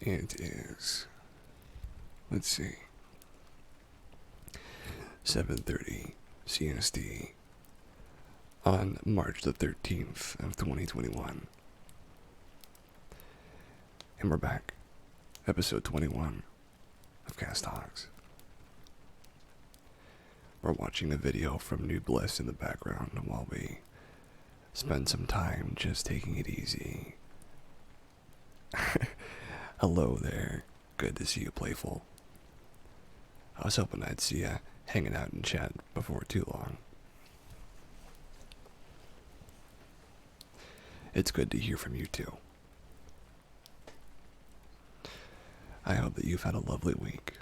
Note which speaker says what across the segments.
Speaker 1: It is, let's see, 7:30 CST on March the 13th of 2021. And we're back. Episode 21 of Cast Talks. We're watching a video from New Bliss in the background while we spend some time just taking it easy. Hello there. Good to see you, Playful. I was hoping I'd see you hanging out in chat before too long. It's good to hear from you too. I hope that you've had a lovely week.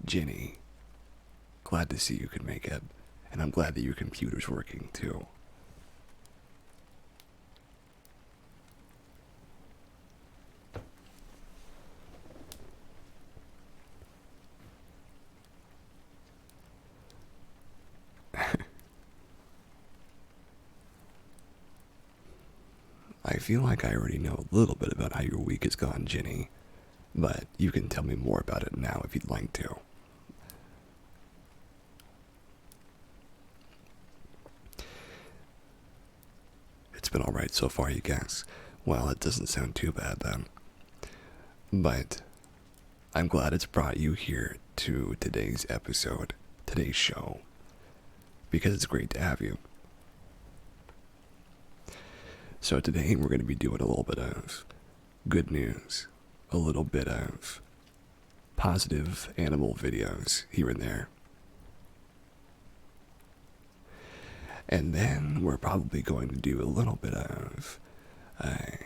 Speaker 1: Jenny, glad to see you could make it, and I'm glad that your computer's working too. I feel like I already know a little bit about how your week has gone, Jenny, but you can tell me more about it now if you'd like to. It's been alright so far, you guess. Well, it doesn't sound too bad then. But I'm glad it's brought you here to today's episode, today's show, because it's great to have you. So today we're going to be doing a little bit of good news, a little bit of positive animal videos here and there. And then we're probably going to do a little bit of, I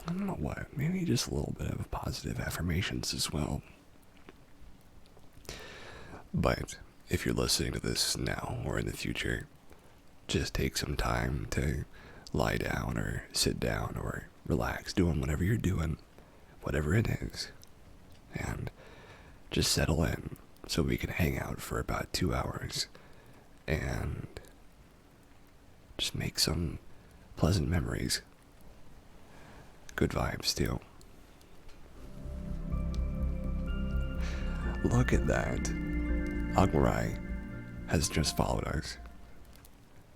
Speaker 1: don't know what, maybe just a little bit of positive affirmations as well. But if you're listening to this now or in the future, just take some time to lie down or sit down or relax, doing whatever you're doing, whatever it is, and just settle in so we can hang out for about 2 hours and just make some pleasant memories. Good vibes too. Look at that. Agmarai has just followed us.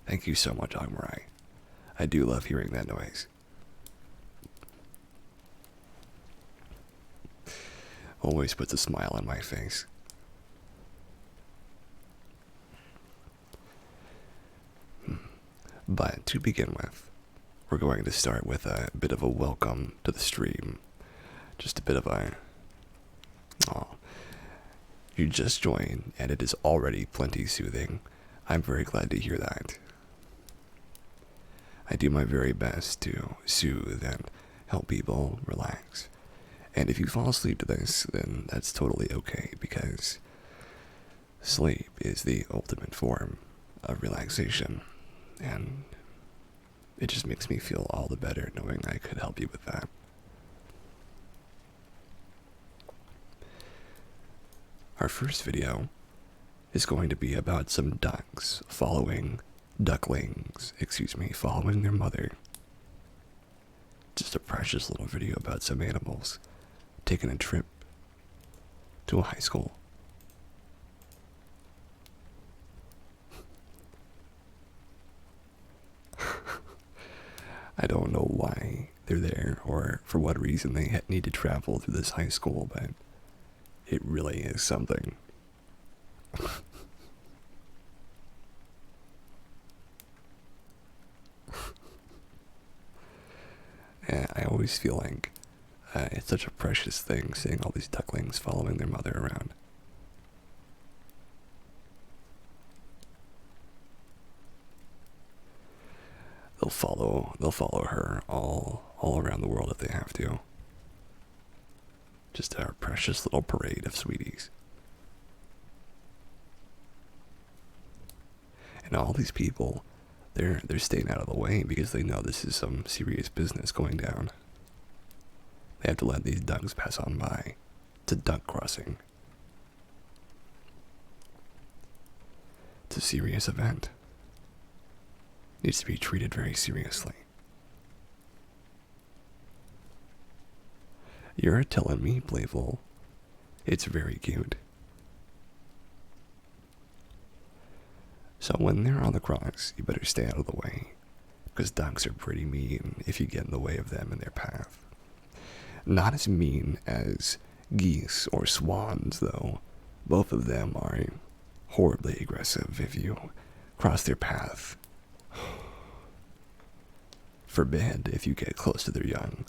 Speaker 1: Thank you so much, Agmarai. I do love hearing that noise. Always puts a smile on my face. But to begin with, we're going to start with a bit of a welcome to the stream. Just a bit of a... Oh, you just joined and it is already plenty soothing. I'm very glad to hear that. I do my very best to soothe and help people relax. And if you fall asleep to this, then that's totally okay, because sleep is the ultimate form of relaxation. And it just makes me feel all the better knowing I could help you with that. Our first video is going to be about some ducks following their mother. Just a precious little video about some animals taking a trip to a high school. I don't know why they're there or for what reason they need to travel through this high school, but it really is something. I always feel like it's such a precious thing seeing all these ducklings following their mother around. They'll follow her all around the world if they have to. Just our precious little parade of sweeties. And all these people, they're staying out of the way because they know this is some serious business going down. They have to let these ducks pass on by. It's a duck crossing. It's a serious event. Needs to be treated very seriously. You're telling me, playful. It's very cute. So when they're on the cross, you better stay out of the way, because ducks are pretty mean if you get in the way of them in their path. Not as mean as geese or swans, though. Both of them are horribly aggressive if you cross their path. Forbid if you get close to their young.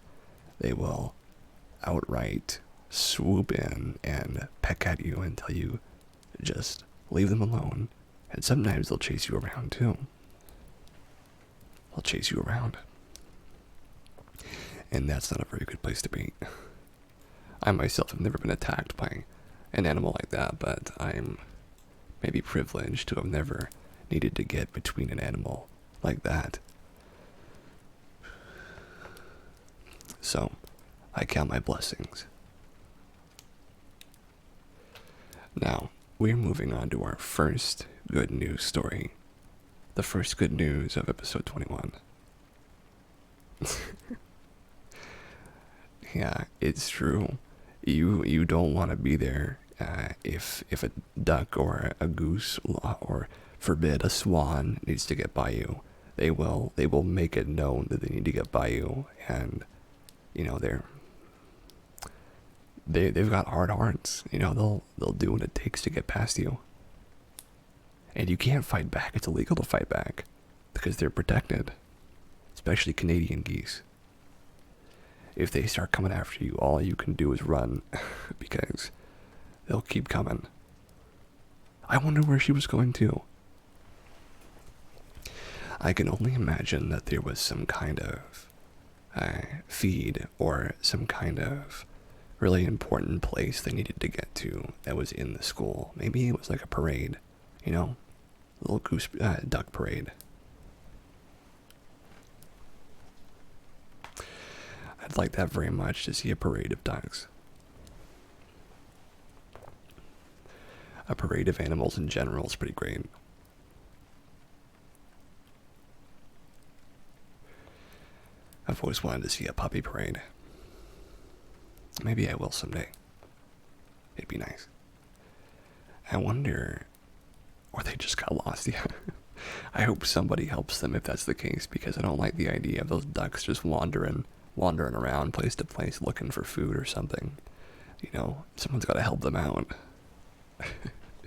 Speaker 1: They will outright swoop in and peck at you until you just leave them alone. And sometimes they'll chase you around too. They'll chase you around. And that's not a very good place to be. I myself have never been attacked by an animal like that, but I'm maybe privileged to have never needed to get between an animal like that. So, I count my blessings. Now, we're moving on to our first good news story. The first good news of episode 21. Yeah, it's true. You don't want to be there if a duck or a goose or forbid a swan needs to get by you. They will make it known that they need to get by you, and you know they've got hard hearts. You know they'll do what it takes to get past you. And you can't fight back. It's illegal to fight back because they're protected, especially Canadian geese. If they start coming after you, all you can do is run because they'll keep coming. I wonder where she was going to. I can only imagine that there was some kind of feed or some kind of really important place they needed to get to that was in the school. Maybe it was like a parade, you know, a little duck parade. I'd like that very much, to see a parade of ducks. A parade of animals in general is pretty great. I've always wanted to see a puppy parade. Maybe I will someday. It'd be nice. I wonder, or they just got lost. Yeah. I hope somebody helps them if that's the case, because I don't like the idea of those ducks just wandering around place to place looking for food or something. You know, someone's got to help them out.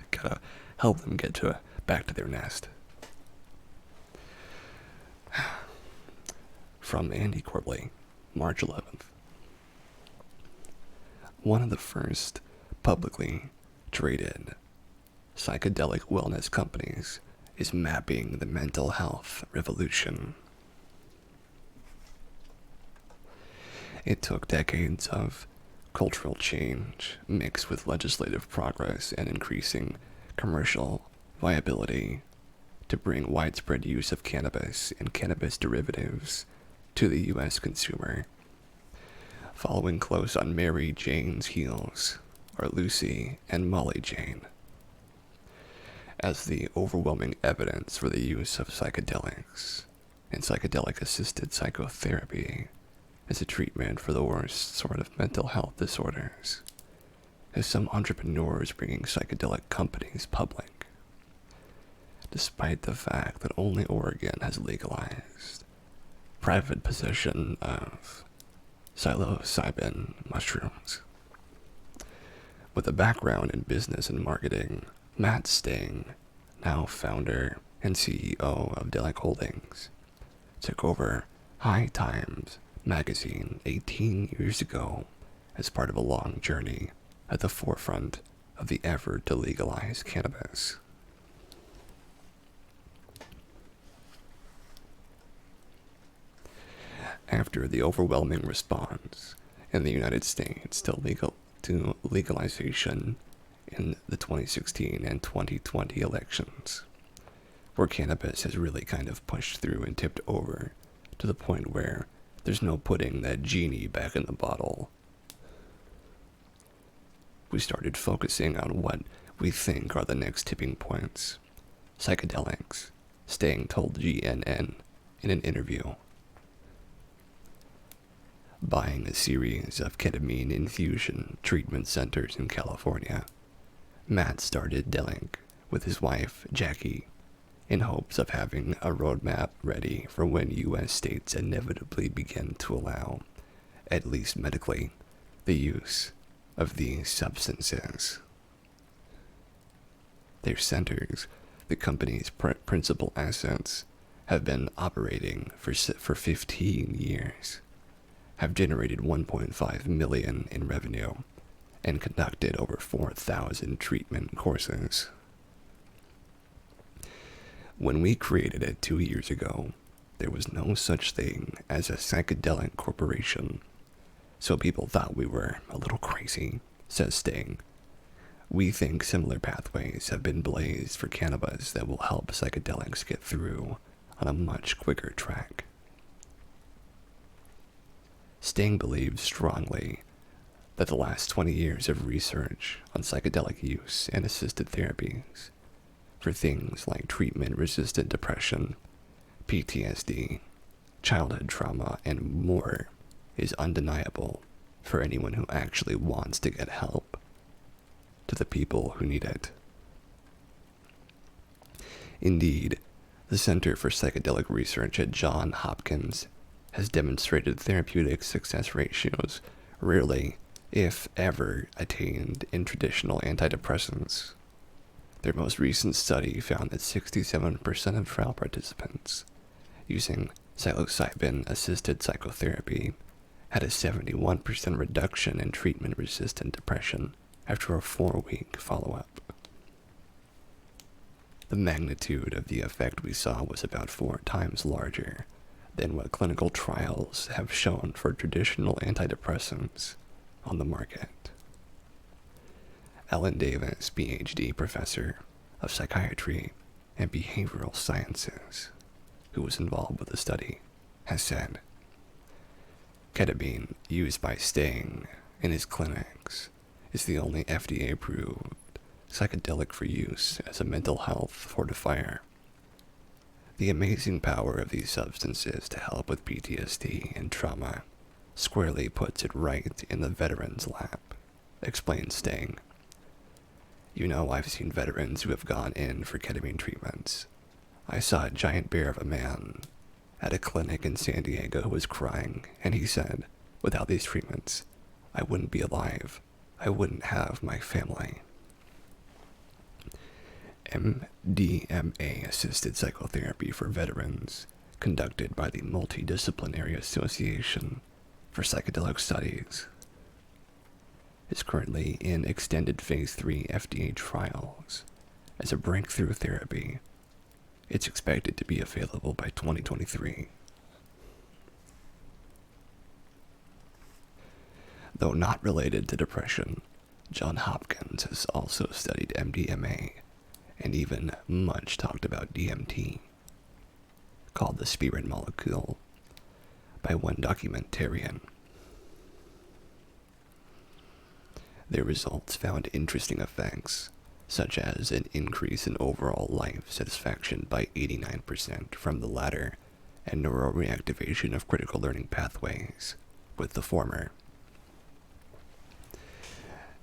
Speaker 1: Gotta help them get back to their nest. From Andy Corbley, March 11th. One of the first publicly traded psychedelic wellness companies is mapping the mental health revolution. It took decades of cultural change mixed with legislative progress and increasing commercial viability to bring widespread use of cannabis and cannabis derivatives to the U.S. consumer. Following close on Mary Jane's heels are Lucy and Molly Jane, as the overwhelming evidence for the use of psychedelics and psychedelic-assisted psychotherapy as a treatment for the worst sort of mental health disorders, as some entrepreneurs bringing psychedelic companies public, despite the fact that only Oregon has legalized private possession of psilocybin mushrooms. With a background in business and marketing, Matt Sting, now founder and CEO of Delic Holdings, took over High Times magazine 18 years ago as part of a long journey at the forefront of the effort to legalize cannabis. After the overwhelming response in the United States to legalization in the 2016 and 2020 elections, where cannabis has really kind of pushed through and tipped over to the point where there's no putting that genie back in the bottle, we started focusing on what we think are the next tipping points. Psychedelics, Sting told GNN in an interview. buying a series of ketamine infusion treatment centers in California, Matt started dealing with his wife, Jackie, in hopes of having a roadmap ready for when U.S. states inevitably begin to allow, at least medically, the use of these substances. Their centers, the company's principal assets, have been operating for 15 years, have generated $1.5 million in revenue, and conducted over 4,000 treatment courses. When we created it 2 years ago, there was no such thing as a psychedelic corporation, so people thought we were a little crazy, says Sting. We think similar pathways have been blazed for cannabis that will help psychedelics get through on a much quicker track. Sting believes strongly that the last 20 years of research on psychedelic use and assisted therapies for things like treatment-resistant depression, PTSD, childhood trauma, and more is undeniable for anyone who actually wants to get help to the people who need it. Indeed, the Center for Psychedelic Research at Johns Hopkins has demonstrated therapeutic success ratios rarely, if ever, attained in traditional antidepressants. Their most recent study found that 67% of trial participants using psilocybin-assisted psychotherapy had a 71% reduction in treatment-resistant depression after a 4-week follow-up. The magnitude of the effect we saw was about 4 times larger than what clinical trials have shown for traditional antidepressants on the market. Ellen Davis, PhD professor of psychiatry and behavioral sciences, who was involved with the study, has said, ketamine used by Sting in his clinics is the only FDA-approved psychedelic for use as a mental health fortifier. The amazing power of these substances to help with PTSD and trauma squarely puts it right in the veteran's lap, explains Sting. You know, I've seen veterans who have gone in for ketamine treatments. I saw a giant bear of a man at a clinic in San Diego who was crying, and he said, without these treatments, I wouldn't be alive. I wouldn't have my family. MDMA-assisted psychotherapy for veterans, conducted by the Multidisciplinary Association for Psychedelic Studies, is currently in extended Phase 3 FDA trials as a breakthrough therapy. It's expected to be available by 2023. Though not related to depression, Johns Hopkins has also studied MDMA and even much talked about DMT, called the spirit molecule by one documentarian. Their results found interesting effects, such as an increase in overall life satisfaction by 89% from the latter, and neuroreactivation of critical learning pathways with the former.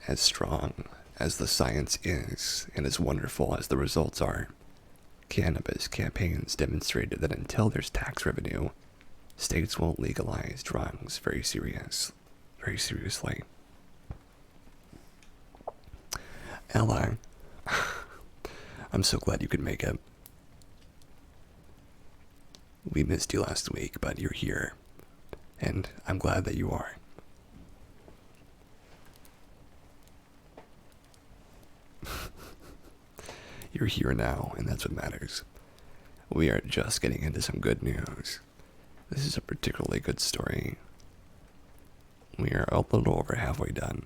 Speaker 1: As strong as the science is, and as wonderful as the results are, cannabis campaigns demonstrated that until there's tax revenue, states won't legalize drugs very seriously. Ella, I'm so glad you could make it. We missed you last week, but you're here, and I'm glad that you are. You're here now, and that's what matters. We are just getting into some good news. This is a particularly good story. We are a little over halfway done.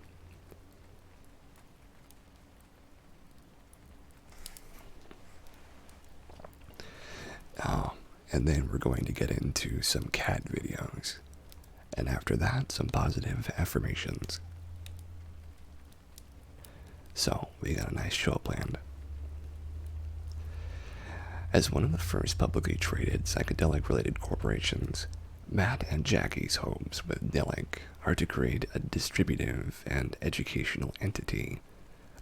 Speaker 1: And then we're going to get into some cat videos. And after that, some positive affirmations. So, we got a nice show planned. As one of the first publicly traded psychedelic-related corporations, Matt and Jackie's hopes with Delic are to create a distributive and educational entity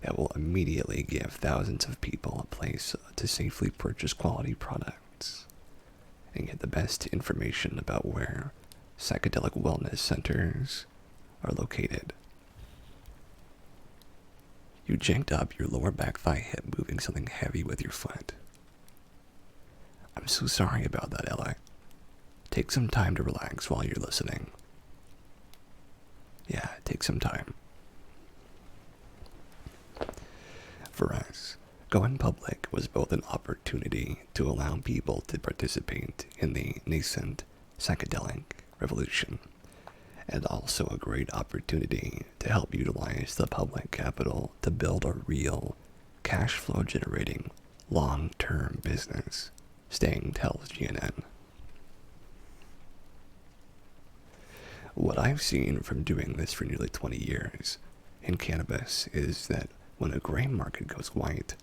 Speaker 1: that will immediately give thousands of people a place to safely purchase quality products and get the best information about where psychedelic wellness centers are located. You janked up your lower back thigh hip moving something heavy with your foot. I'm so sorry about that, Ella. Take some time to relax while you're listening. Yeah, take some time. For us, going public was both an opportunity to allow people to participate in the nascent psychedelic revolution, and also a great opportunity to help utilize the public capital to build a real, cash flow generating, long-term business, Staying tells GNN. What I've seen from doing this for nearly 20 years in cannabis is that when a gray market goes white,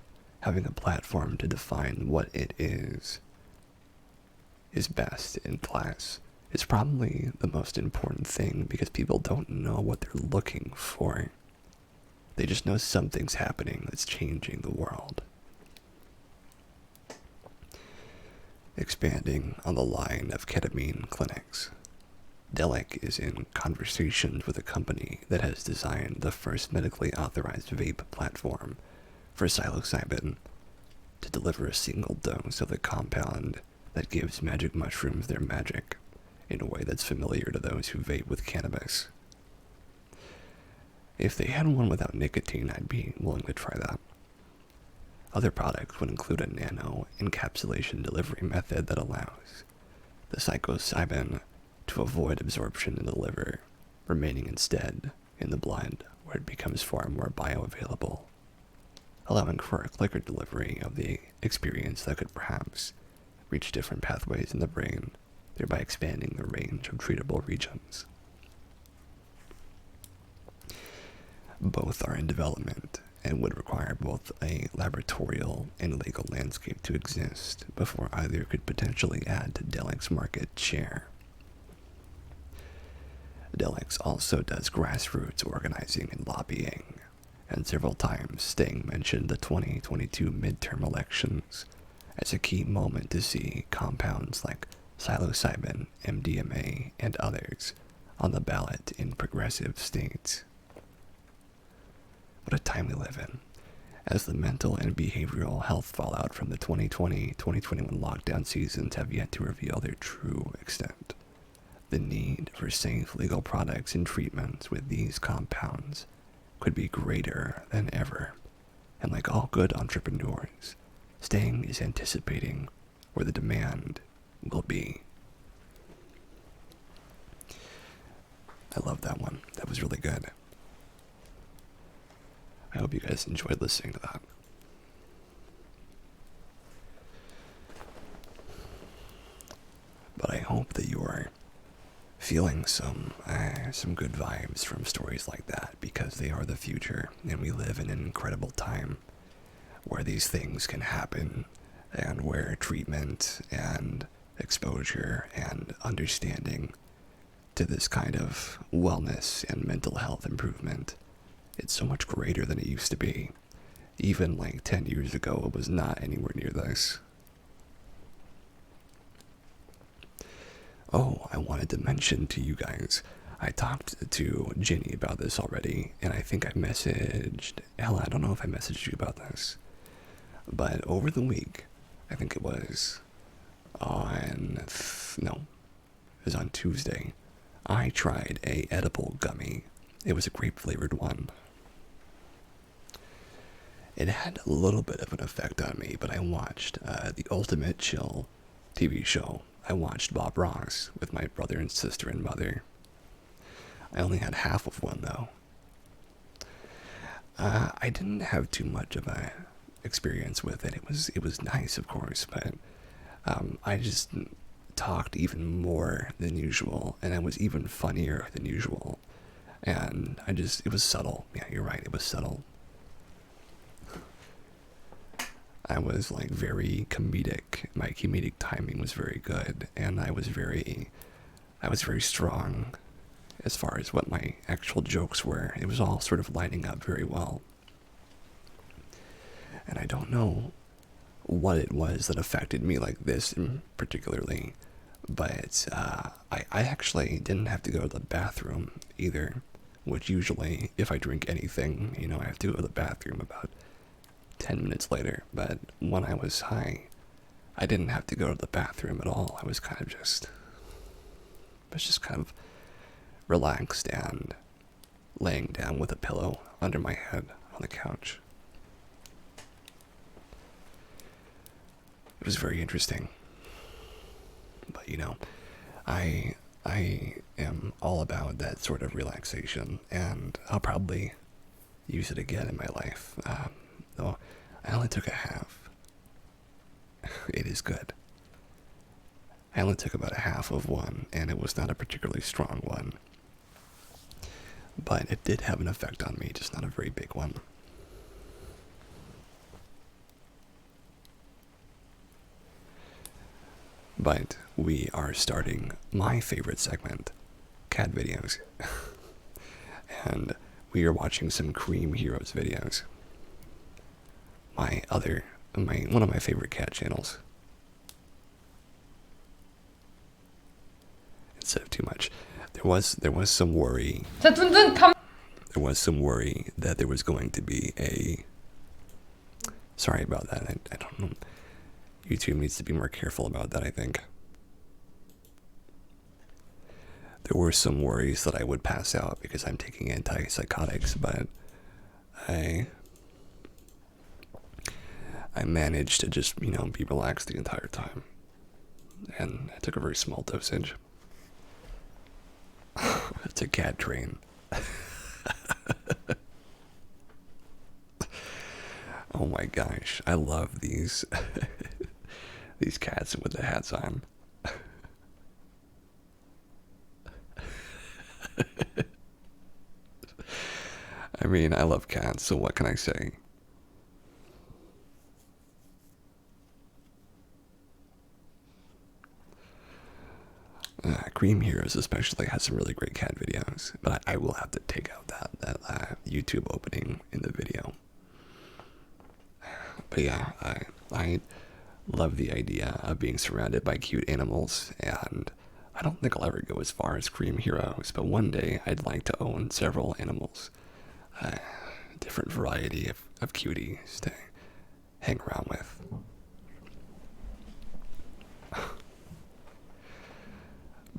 Speaker 1: having a platform to define what it is best in class is probably the most important thing, because people don't know what they're looking for. They just know something's happening that's changing the world. Expanding on the line of ketamine clinics, Delic is in conversations with a company that has designed the first medically authorized vape platform for psilocybin to deliver a single dose of the compound that gives magic mushrooms their magic in a way that's familiar to those who vape with cannabis. If they had one without nicotine, I'd be willing to try that. Other products would include a nano encapsulation delivery method that allows the psilocybin to avoid absorption in the liver, remaining instead in the blood, where it becomes far more bioavailable, allowing for a quicker delivery of the experience that could perhaps reach different pathways in the brain, thereby expanding the range of treatable regions. Both are in development and would require both a laboratorial and legal landscape to exist before either could potentially add to Delic's market share. Delic also does grassroots organizing and lobbying, and several times Sting mentioned the 2022 midterm elections as a key moment to see compounds like psilocybin, MDMA, and others on the ballot in progressive states. What a time we live in, as the mental and behavioral health fallout from the 2020-2021 lockdown seasons have yet to reveal their true extent. The need for safe legal products and treatments with these compounds could be greater than ever, and like all good entrepreneurs, Sting is anticipating where the demand will be. I love that one. That was really good. I hope you guys enjoyed listening to that. But I hope that you are feeling some good vibes from stories like that, because they are the future, and we live in an incredible time where these things can happen, and where treatment and exposure and understanding to this kind of wellness and mental health improvement, it's so much greater than it used to be. Even like 10 years ago, it was not anywhere near this. Oh, I wanted to mention to you guys, I talked to Ginny about this already, and I think I messaged Ella. I don't know if I messaged you about this, but over the week, I think it was on Tuesday, I tried a edible gummy. It was a grape flavored one. It had a little bit of an effect on me, but I watched the Ultimate Chill TV show. I watched Bob Ross with my brother and sister and mother. I only had half of one, though. I didn't have too much of a experience with it. It was nice, of course, but I just talked even more than usual, and I was even funnier than usual. And it was subtle. Yeah, you're right, it was subtle. I was like very comedic. My comedic timing was very good, and I was very I was very strong as far as what my actual jokes were. It was all sort of lining up very well. And I don't know what it was that affected me like this particularly, but I actually didn't have to go to the bathroom either, which usually, if I drink anything, I have to go to the bathroom about 10 minutes later. But when I was high, I didn't have to go to the bathroom at all. I was just kind of relaxed and laying down with a pillow under my head on the couch. It was very interesting. But I am all about that sort of relaxation, and I'll probably use it again in my life. Though I only took a half. It is good. I only took about a half of one, and it was not a particularly strong one. But it did have an effect on me, just not a very big one. But we are starting my favorite segment, cat videos. And we are watching some Cream Heroes videos. One of my favorite cat channels. Instead of too much. There was some worry. There was some worry that there was going to be a... Sorry about that. I don't know. YouTube needs to be more careful about that, I think. There were some worries that I would pass out because I'm taking antipsychotics, but I managed to just, be relaxed the entire time. And I took a very small dosage. It's a cat train. Oh my gosh, I love these these cats with the hats on. I mean, I love cats, so what can I say? Cream Heroes especially has some really great cat videos, but I will have to take out that YouTube opening in the video. But yeah, I love the idea of being surrounded by cute animals, and I don't think I'll ever go as far as Cream Heroes, but one day I'd like to own several animals. Different variety of cuties to hang around with.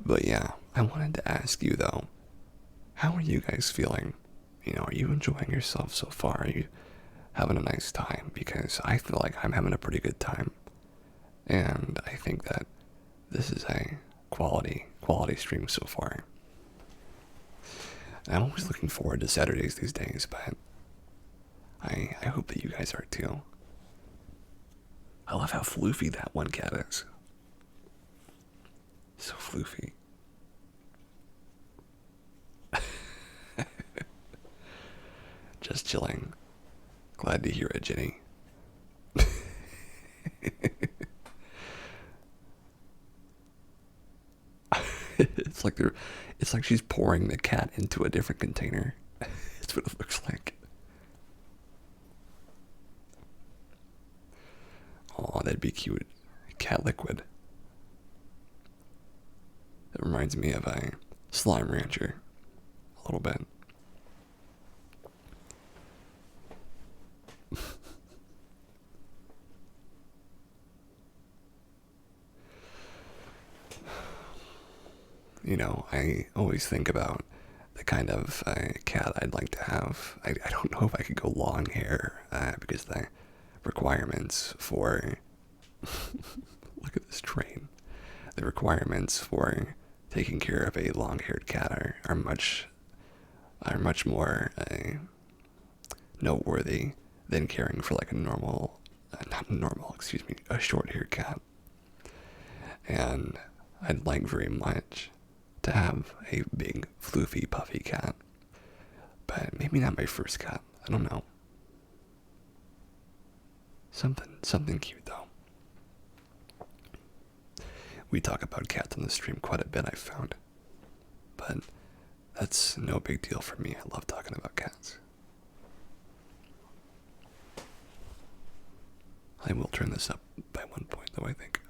Speaker 1: But yeah, I wanted to ask you though, how are you guys feeling? Are you enjoying yourself so far? Are you having a nice time? Because I feel like I'm having a pretty good time. And I think that this is a quality stream so far. I'm always looking forward to Saturdays these days, but I hope that you guys are too. I love how floofy that one cat is. So floofy. Just chilling. Glad to hear it, Jenny. It's like she's pouring the cat into a different container. That's what it looks like. Oh, that'd be cute. Cat liquid. It reminds me of a slime rancher. A little bit. I always think about the kind of cat I'd like to have. I don't know if I could go long hair because the requirements for look at this train. The requirements for taking care of a long-haired cat are much more noteworthy than caring for like a a short-haired cat. And I'd like very much to have a big, floofy, puffy cat. But maybe not my first cat. I don't know. Something cute though. We talk about cats on the stream quite a bit, I've found. That's no big deal for me. I love talking about cats. I will turn this up by 1 point, though, I think.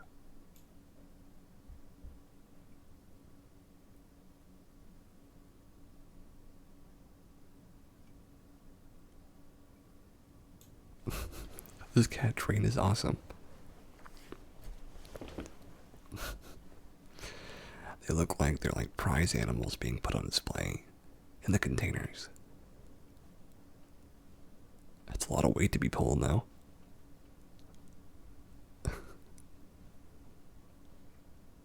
Speaker 1: This cat train is awesome. They look like they're like prize animals being put on display in the containers. That's a lot of weight to be pulling, though.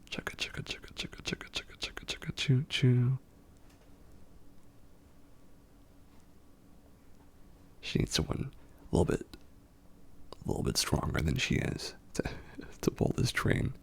Speaker 1: Chugga chugga chugga chugga chugga chugga chugga chugga choo choo. She needs someone a little bit stronger than she is to pull this train.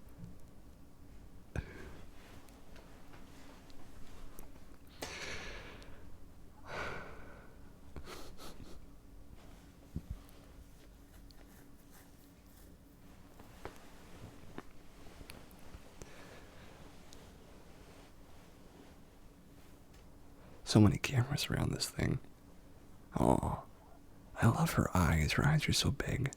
Speaker 1: So many cameras around this thing. Oh, I love her eyes. Her eyes are so big.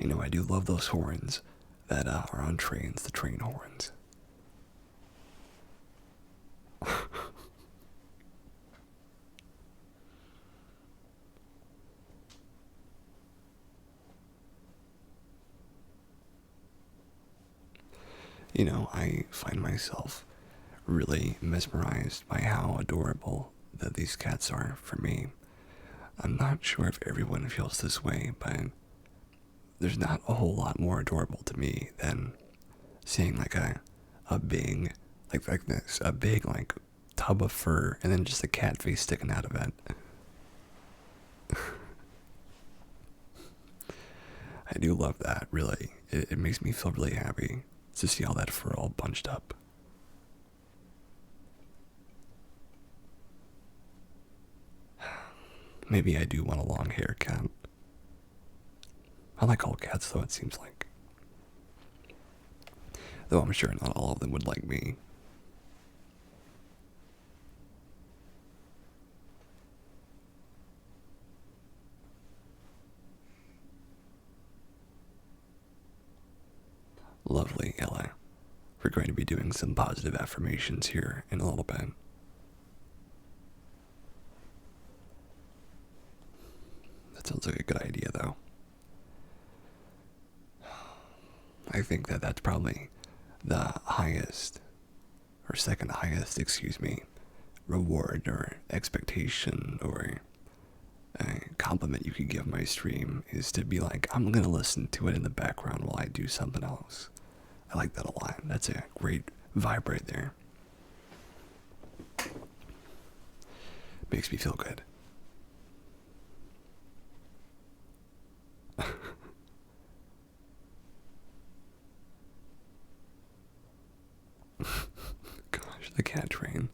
Speaker 1: You know, I do love those horns that are on trains, the train horns. You know, I find myself really mesmerized by how adorable that these cats are for me. I'm not sure if everyone feels this way, but there's not a whole lot more adorable to me than seeing like a big like this, a big like tub of fur and then just a cat face sticking out of it. I do love that, really. It makes me feel really happy to see all that fur all bunched up. Maybe I do want a long hair cat. I like all cats, though, it seems like. Though I'm sure not all of them would like me. Lovely, Ella. We're going to be doing some positive affirmations here in a little bit. That sounds like a good idea, though. I think that that's probably the highest, or second highest, excuse me, reward or expectation or a compliment you could give my stream is to be like, I'm gonna listen to it in the background while I do something else. I like that a lot. That's a great vibe right there. Makes me feel good. Gosh, the cat train.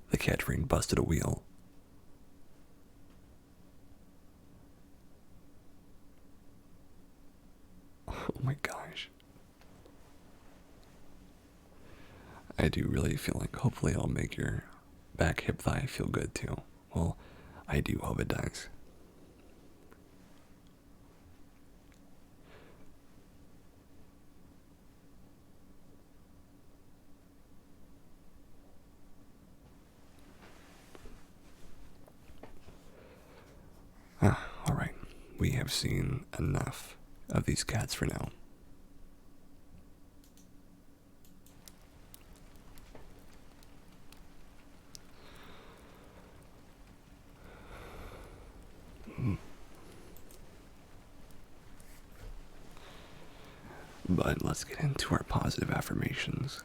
Speaker 1: The cat train busted a wheel. Oh my gosh. I do really feel like hopefully it'll make your back hip thigh feel good too. Well, I do hope it does. Alright. We have seen enough of these cats for now. But let's get into our positive affirmations.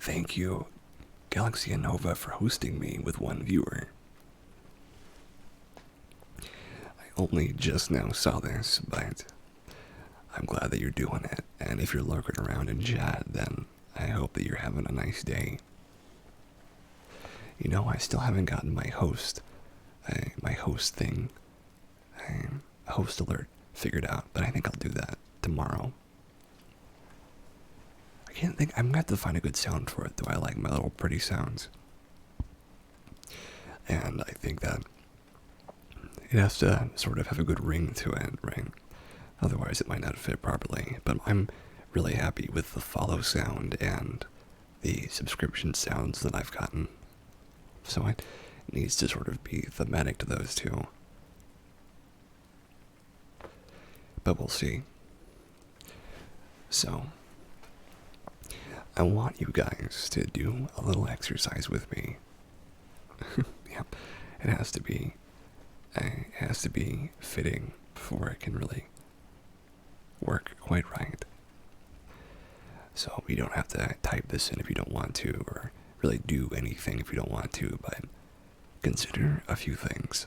Speaker 1: Thank you, Galaxy Nova, for hosting me with one viewer. I only just now saw this, but I'm glad that you're doing it. And if you're lurking around in chat, then I hope that you're having a nice day. You know, I still haven't gotten my host thing host alert figured out, but I think I'll do that tomorrow. I can't think. I'm gonna have to find a good sound for it. Do I like my little pretty sounds? And I think that it has to sort of have a good ring to it, right? Otherwise, it might not fit properly. But I'm really happy with the follow sound and the subscription sounds that I've gotten. So it needs to sort of be thematic to those two. But we'll see. So, I want you guys to do a little exercise with me. Yep, it has to be fitting before it can really work quite right. So you don't have to type this in if you don't want to, or really do anything if you don't want to, but consider a few things.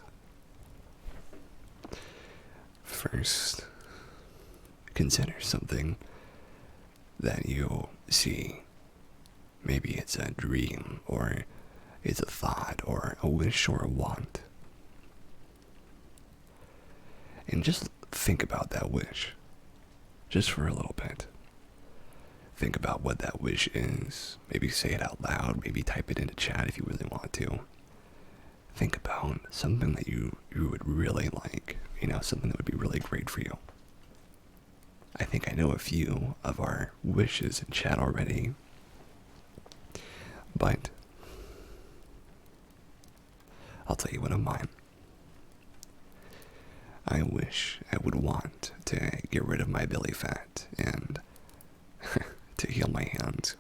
Speaker 1: First, consider something that you see. Maybe it's a dream, or it's a thought, or a wish, or a want. And just think about that wish, just for a little bit. Think about what that wish is. Maybe say it out loud, maybe type it into chat if you really want to. Think about something that you would really like, something that would be really great for you. I think I know a few of our wishes in chat already, but I'll tell you one of mine. I wish I would want to get rid of my belly fat and to heal my hands.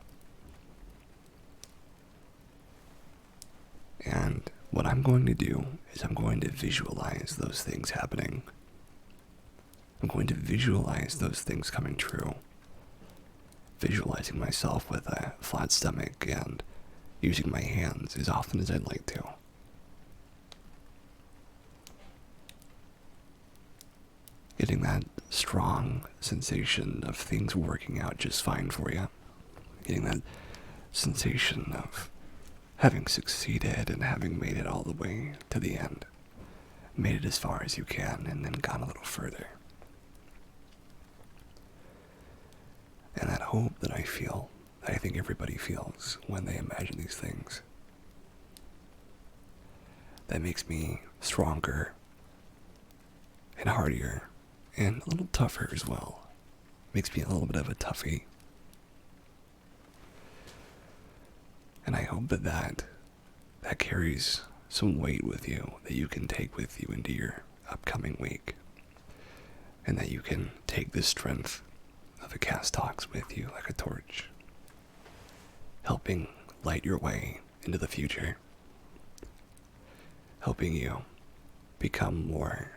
Speaker 1: And what I'm going to do is I'm going to visualize those things happening. I'm going to visualize those things coming true. Visualizing myself with a flat stomach and using my hands as often as I'd like to. Getting that strong sensation of things working out just fine for you. Getting that sensation of having succeeded and having made it all the way to the end. Made it as far as you can and then gone a little further. And that hope that I feel, that I think everybody feels when they imagine these things. That makes me stronger and hardier and a little tougher as well. Makes me a little bit of a toughie. And I hope that carries some weight with you that you can take with you into your upcoming week. And that you can take this strength of the cast talks with you like a torch, helping light your way into the future, helping you become more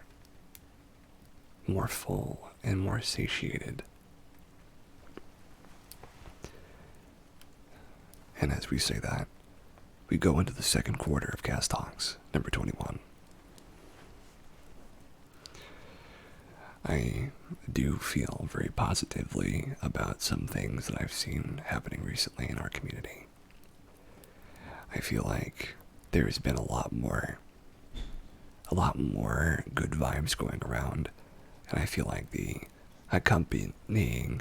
Speaker 1: full and more satiated. And as we say that, we go into the second quarter of Cast Talks, number 21. I do feel very positively about some things that I've seen happening recently in our community. I feel like there's been a lot more good vibes going around, and I feel like the accompanying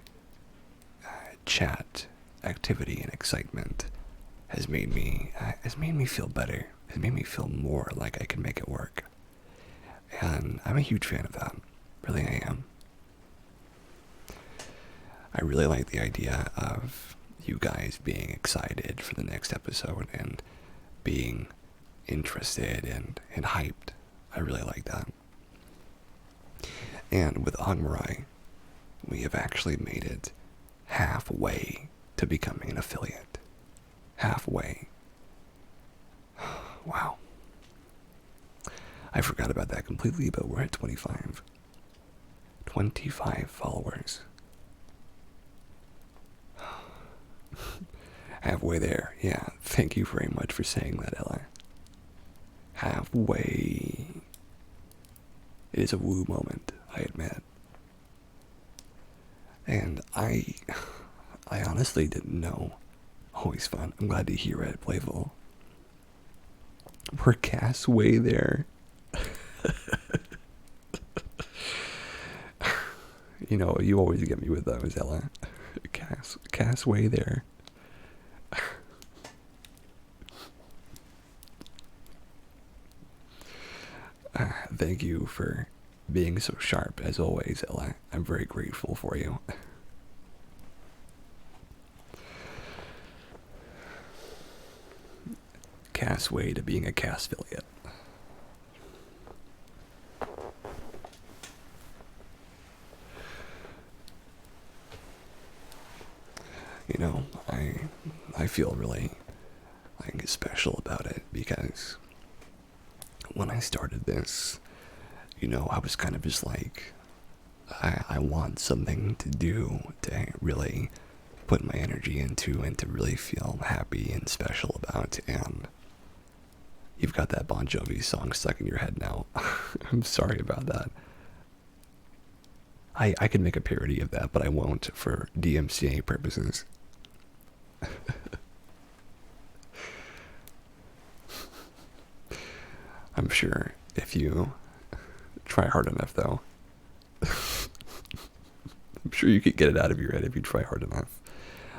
Speaker 1: chat activity and excitement has made me feel better, has made me feel more like I can make it work. And I'm a huge fan of that. Really, I am. I really like the idea of you guys being excited for the next episode and being interested and hyped. I really like that. And with Angmarai, we have actually made it halfway to becoming an affiliate. Halfway. Wow. I forgot about that completely, but we're at 25. 25 followers. Halfway there. Yeah, thank you very much for saying that, Ella. Halfway. It is a woo moment, I admit. And I honestly didn't know. Always fun. I'm glad to hear it, Playful. We're cast way there. You know, you always get me with those, Ella. Cass way there. Thank you for being so sharp as always, Ella. I'm very grateful for you. Cass way to being a Cass affiliate. You know, I feel really like special about it because when I started this, you know, I was kind of just like, I want something to do to really put my energy into and to really feel happy and special about. And you've got that Bon Jovi song stuck in your head now. I'm sorry about that. I could make a parody of that, but I won't for DMCA purposes. I'm sure if you try hard enough, though, I'm sure you could get it out of your head if you try hard enough.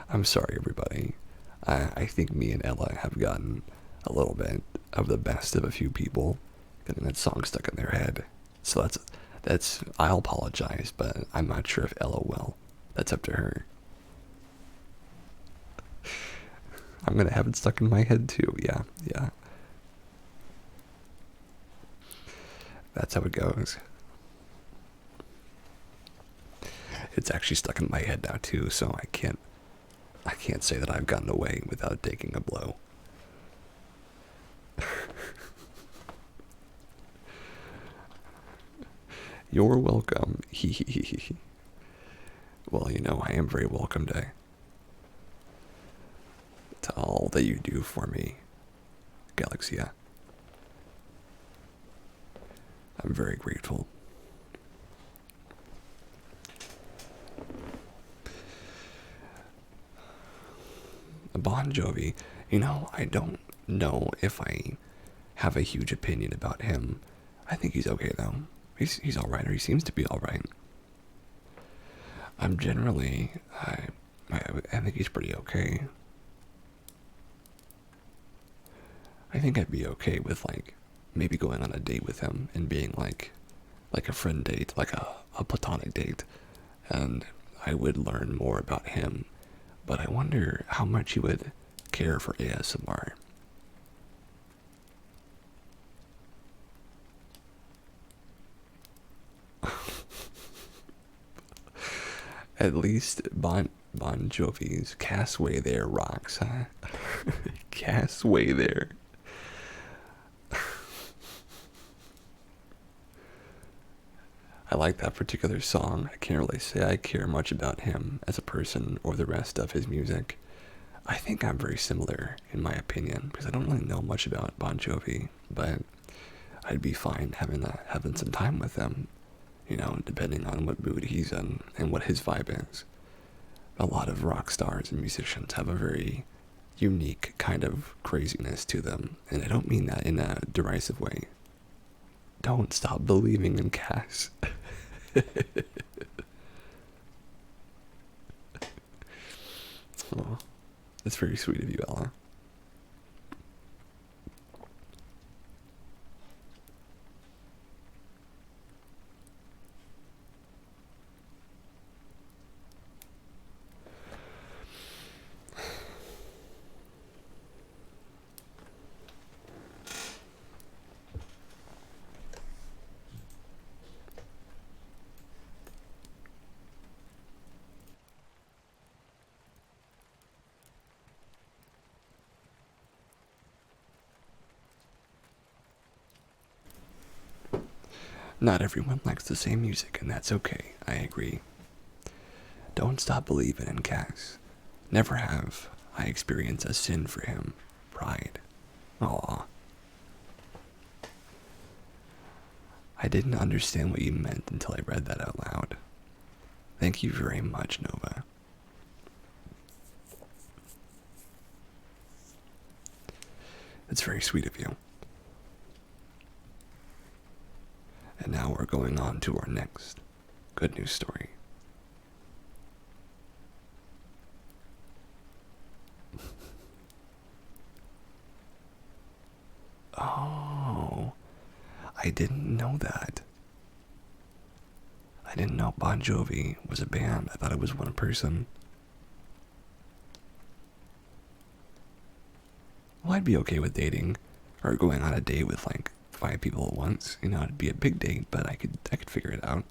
Speaker 1: I'm sorry, everybody. I think me and Ella have gotten a little bit of the best of a few people getting that song stuck in their head. So that's I'll apologize, but I'm not sure if Ella will. That's up to her. I'm gonna have it stuck in my head too. Yeah, yeah. That's how it goes. It's actually stuck in my head now too, so I can't say that I've gotten away without taking a blow. You're welcome. Well, you know, I am very welcome to all that you do for me, Galaxia. I'm very grateful. Bon Jovi, you know, I don't know if I have a huge opinion about him. I think he's okay though. He's all right, or he seems to be all right. I'm generally, I think he's pretty okay. I think I'd be okay with like maybe going on a date with him and being like a friend date, like a platonic date, and I would learn more about him. But I wonder how much he would care for ASMR. At least Bon Jovi's Cass Way there rocks, huh? Cass Way there. I like that particular song. I can't really say I care much about him as a person or the rest of his music. I think I'm very similar in my opinion because I don't really know much about Bon Jovi, but I'd be fine having some time with him, you know, depending on what mood he's in and what his vibe is. A lot of rock stars and musicians have a very unique kind of craziness to them, and I don't mean that in a derisive way. Don't stop believing in Cass. Oh, that's very sweet of you, Ella. Not everyone likes the same music, and that's okay. I agree. Don't stop believing in Cass. Never have I experienced a sin for him. Pride. Aw. I didn't understand what you meant until I read that out loud. Thank you very much, Nova. It's very sweet of you. And now we're going on to our next good news story. I didn't know that. I didn't know Bon Jovi was a band. I thought it was one person. Well, I'd be okay with dating or going on a date with like 5 people at once. You know, it'd be a big date, but I could figure it out.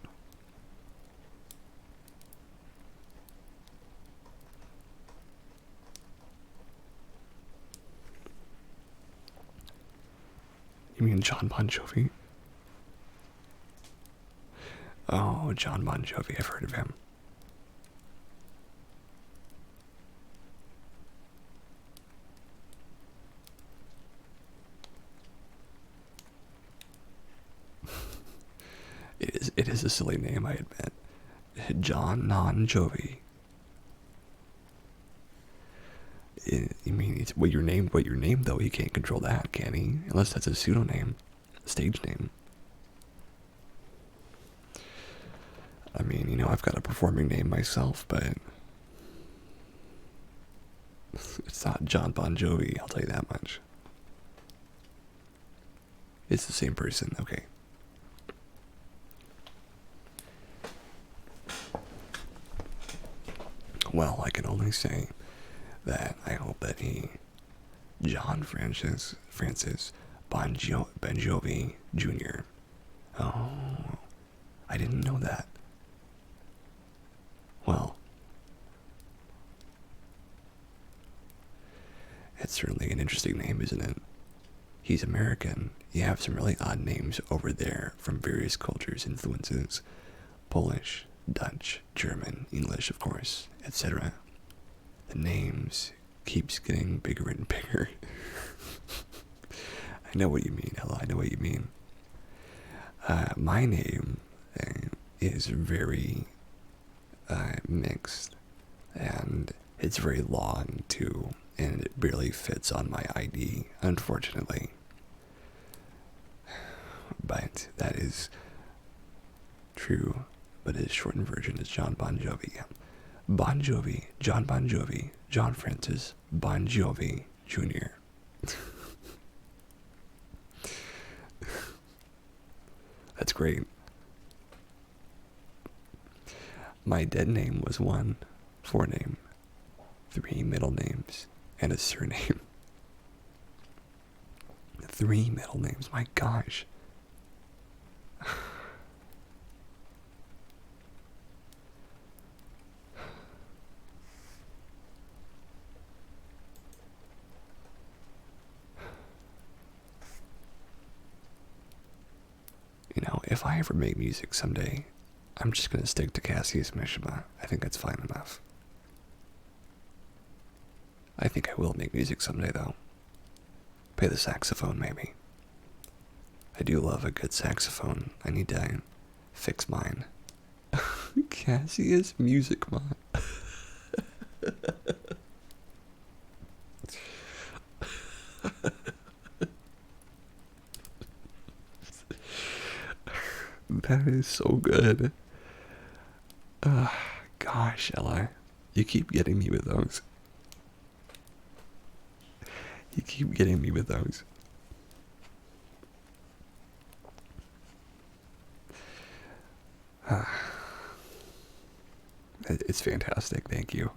Speaker 1: You mean John Bon Jovi? Oh, John Bon Jovi, I've heard of him. It is a silly name, I admit. John Non Jovi. You mean it's what your name though, he can't control that, can he? Unless that's a pseudonym, stage name. I mean, you know, I've got a performing name myself, but it's not John Bon Jovi, I'll tell you that much. It's the same person, okay. Well, I can only say that I hope that John Francis Bon Jovi Jr. Oh, I didn't know that. Well, it's certainly an interesting name, isn't it? He's American. You have some really odd names over there from various cultures' influences. Polish, Dutch, German, English, of course, etc. The names keeps getting bigger and bigger. I know what you mean, Ella, I know what you mean. My name is very mixed, and it's very long too, and it barely fits on my ID, unfortunately. But that is true, but his shortened version is John Bon Jovi. Bon Jovi, John Bon Jovi, John Francis Bon Jovi Jr. That's great. My dead name was 1 forename, 3 middle names, and a surname. 3 middle names, my gosh. You know, if I ever make music someday, I'm just gonna stick to Cassius Mishima. I think that's fine enough. I think I will make music someday, though. Play the saxophone, maybe. I do love a good saxophone. I need to fix mine. Cassius Music Man. That is so good. Gosh, Ella, you keep getting me with those. You keep getting me with those. It's fantastic, thank you.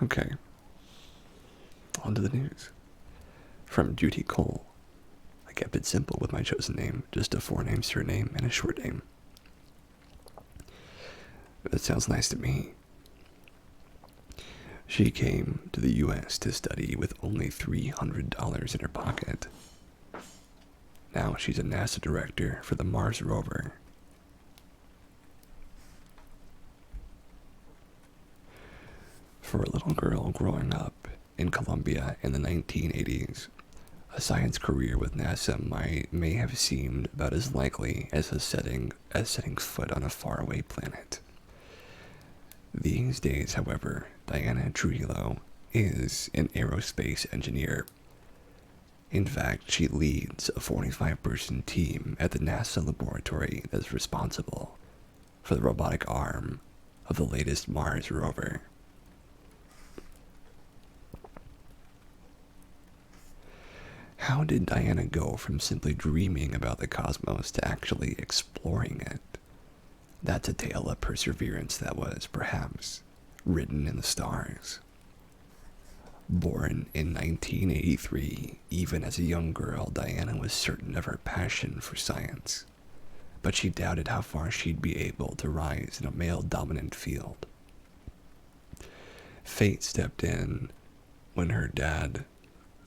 Speaker 1: Okay. On to the news. From Duty Cole. I kept it simple with my chosen name, just a forename, surname, and a short name. That sounds nice to me. She came to the U.S. to study with only $300 in her pocket. Now she's a NASA director for the Mars rover. For a little girl growing up in Colombia in the 1980s, a science career with NASA may have seemed about as likely as setting foot on a faraway planet. These days, however, Diana Trujillo is an aerospace engineer. In fact, she leads a 45-person team at the NASA laboratory that's responsible for the robotic arm of the latest Mars rover. how did Diana go from simply dreaming about the cosmos to actually exploring it? That's a tale of perseverance that was, perhaps, written in the stars. Born in 1983, even as a young girl, Diana was certain of her passion for science, but she doubted how far she'd be able to rise in a male-dominant field. Fate stepped in when her dad,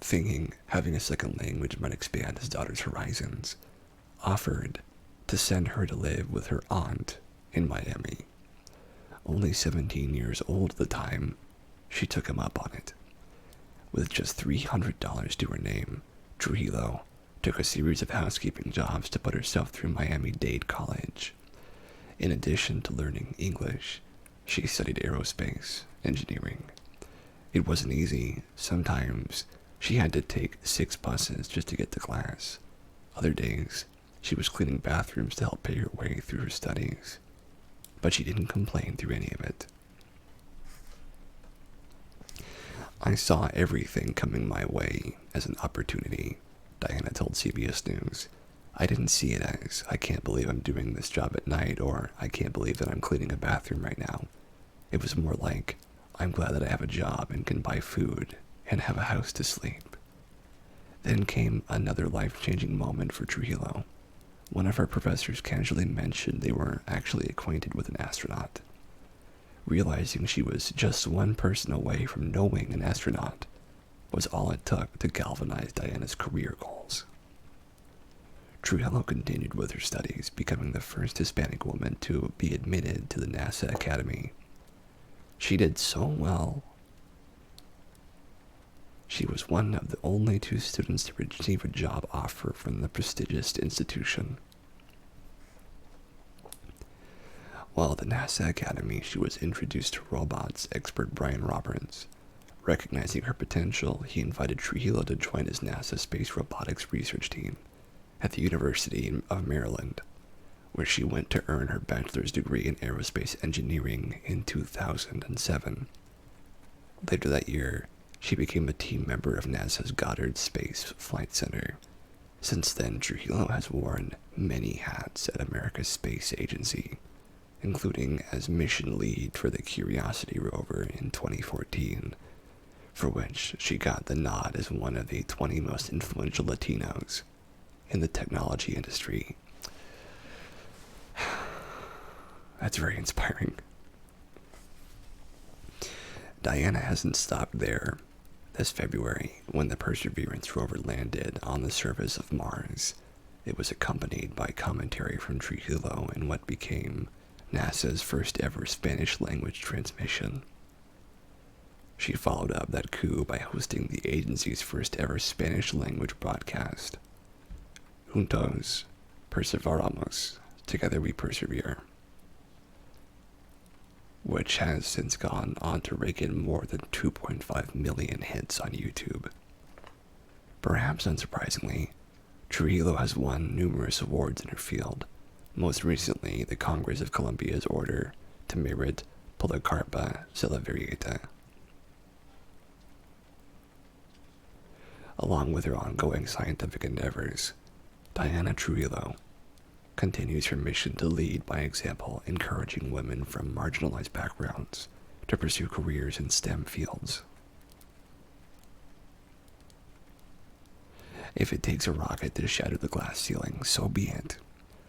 Speaker 1: thinking having a second language might expand his daughter's horizons, offered to send her to live with her aunt in Miami. Only 17 years old at the time, she took him up on it. With just $300 to her name, Trujillo took a series of housekeeping jobs to put herself through Miami-Dade College. In addition to learning English, she studied aerospace engineering. It wasn't easy. Sometimes she had to take 6 buses just to get to class. Other days, she was cleaning bathrooms to help pay her way through her studies. But she didn't complain through any of it. I saw everything coming my way as an opportunity, Diana told CBS News. I didn't see it as, I can't believe I'm doing this job at night, or I can't believe that I'm cleaning a bathroom right now. It was more like, I'm glad that I have a job and can buy food and have a house to sleep. Then came another life-changing moment for Trujillo. One of her professors casually mentioned they were actually acquainted with an astronaut. Realizing she was just one person away from knowing an astronaut was all it took to galvanize Diana's career goals. Trujillo continued with her studies, becoming the first Hispanic woman to be admitted to the NASA Academy. She did so well. She was one of the only 2 students to receive a job offer from the prestigious institution. While at the NASA Academy, she was introduced to robots expert Brian Roberts. Recognizing her potential, he invited Trujillo to join his NASA Space Robotics research team at the University of Maryland, where she went to earn her bachelor's degree in aerospace engineering in 2007. Later that year, she became a team member of NASA's Goddard Space Flight Center. Since then, Trujillo has worn many hats at America's space agency, including as mission lead for the Curiosity rover in 2014, for which she got the nod as one of the 20 most influential Latinos in the technology industry. That's very inspiring. Diana hasn't stopped there. This February, when the Perseverance rover landed on the surface of Mars, it was accompanied by commentary from Trujillo in what became NASA's first ever Spanish language transmission. She followed up that coup by hosting the agency's first ever Spanish language broadcast. Juntos perseveramos, together we persevere, which has since gone on to rake in more than 2.5 million hits on YouTube. Perhaps unsurprisingly, Trujillo has won numerous awards in her field, most recently the Congress of Colombia's order to merit Policarpa Celebriata. Along with her ongoing scientific endeavors, Diana Trujillo continues her mission to lead by example, encouraging women from marginalized backgrounds to pursue careers in STEM fields. If it takes a rocket to shatter the glass ceiling, so be it.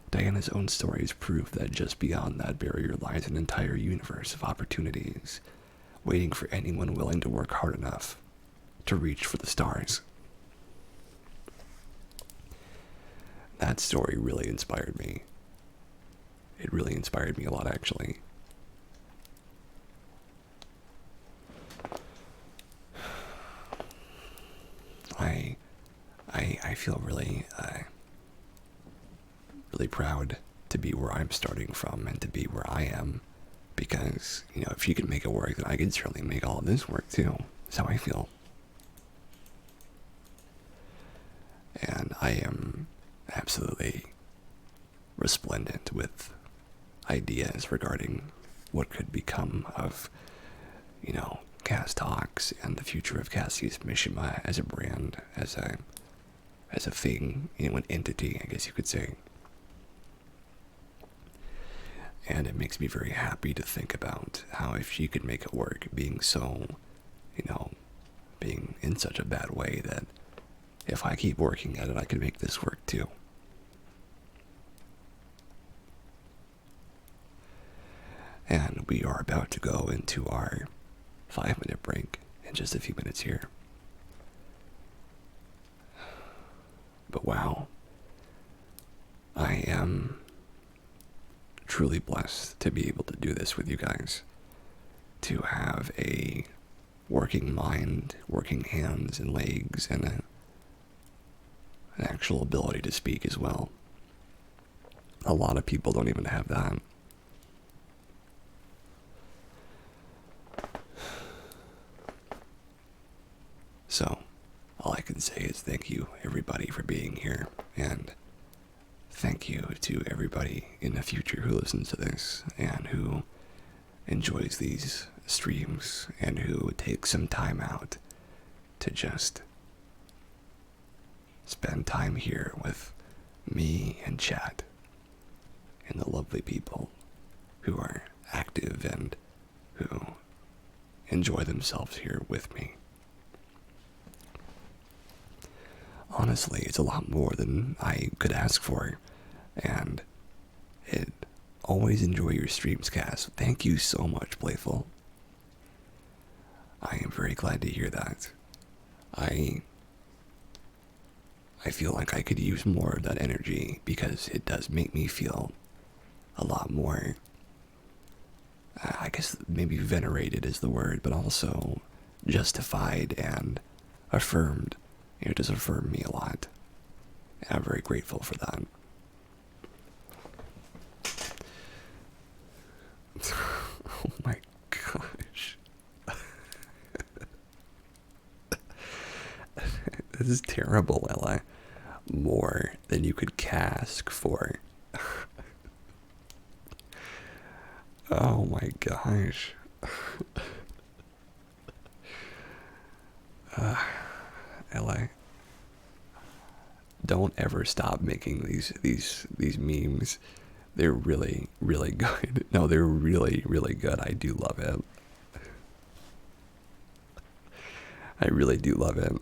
Speaker 1: Diana's own stories prove that just beyond that barrier lies an entire universe of opportunities, waiting for anyone willing to work hard enough to reach for the stars. That story really inspired me. It really inspired me a lot, actually. I feel really proud to be where I'm starting from and to be where I am, because, if you can make it work, then I can certainly make all of this work too. That's how I feel. And I am absolutely resplendent with ideas regarding what could become of, Cass Talks and the future of Cassius Mishima as a brand, as a as a thing, an entity, I guess you could say. And it makes me very happy to think about how if she could make it work, being so, being in such a bad way, that if I keep working at it, I can make this work too. And we are about to go into our 5-minute break in just a few minutes here. But wow, I am truly blessed to be able to do this with you guys, to have a working mind, working hands and legs, and an actual ability to speak as well. A lot of people don't even have that. So, all I can say is thank you, everybody, for being here, and thank you to everybody in the future who listens to this and who enjoys these streams and who takes some time out to just spend time here with me and chat and the lovely people who are active and who enjoy themselves here with me. Honestly, it's a lot more than I could ask for, and it always enjoy your streams, Cass. Thank you so much, Playful. I am very glad to hear that. I feel like I could use more of that energy, because it does make me feel a lot more, I guess maybe venerated is the word, but also justified and affirmed. It does affirm me a lot. And I'm very grateful for that. Oh my gosh. This is terrible, Ella. More than you could ask for. Oh my gosh. Ella, don't ever stop making these memes. They're really, really good. No, they're really, really good. I do love it. I really do love it.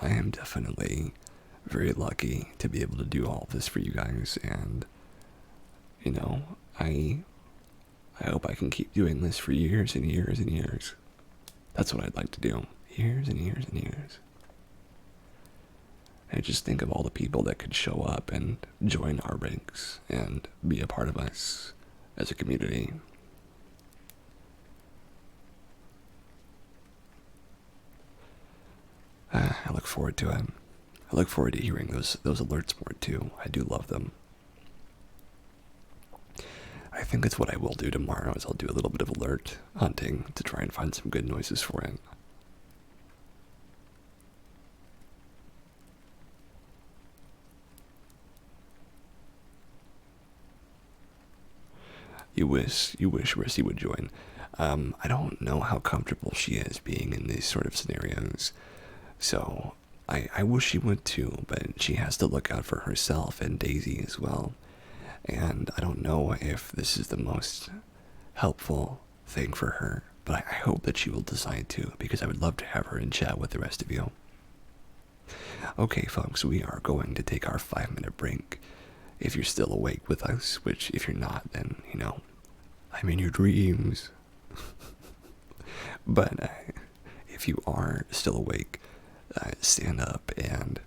Speaker 1: I am definitely very lucky to be able to do all of this for you guys, and I hope I can keep doing this for years and years and years. That's what I'd like to do. Years and years and years. I just think of all the people that could show up and join our ranks and be a part of us as a community. I look forward to it. I look forward to hearing those alerts more too. I do love them. I think that's what I will do tomorrow, is I'll do a little bit of alert hunting to try and find some good noises for it. You wish Rissy would join. I don't know how comfortable she is being in these sort of scenarios, so I wish she would too, but she has to look out for herself and Daisy as well. And I don't know if this is the most helpful thing for her, but I hope that she will decide to, because I would love to have her in chat with the rest of you. Okay, folks, we are going to take our 5-minute break. If you're still awake with us, which if you're not, then, I'm in your dreams. But if you are still awake, stand up and,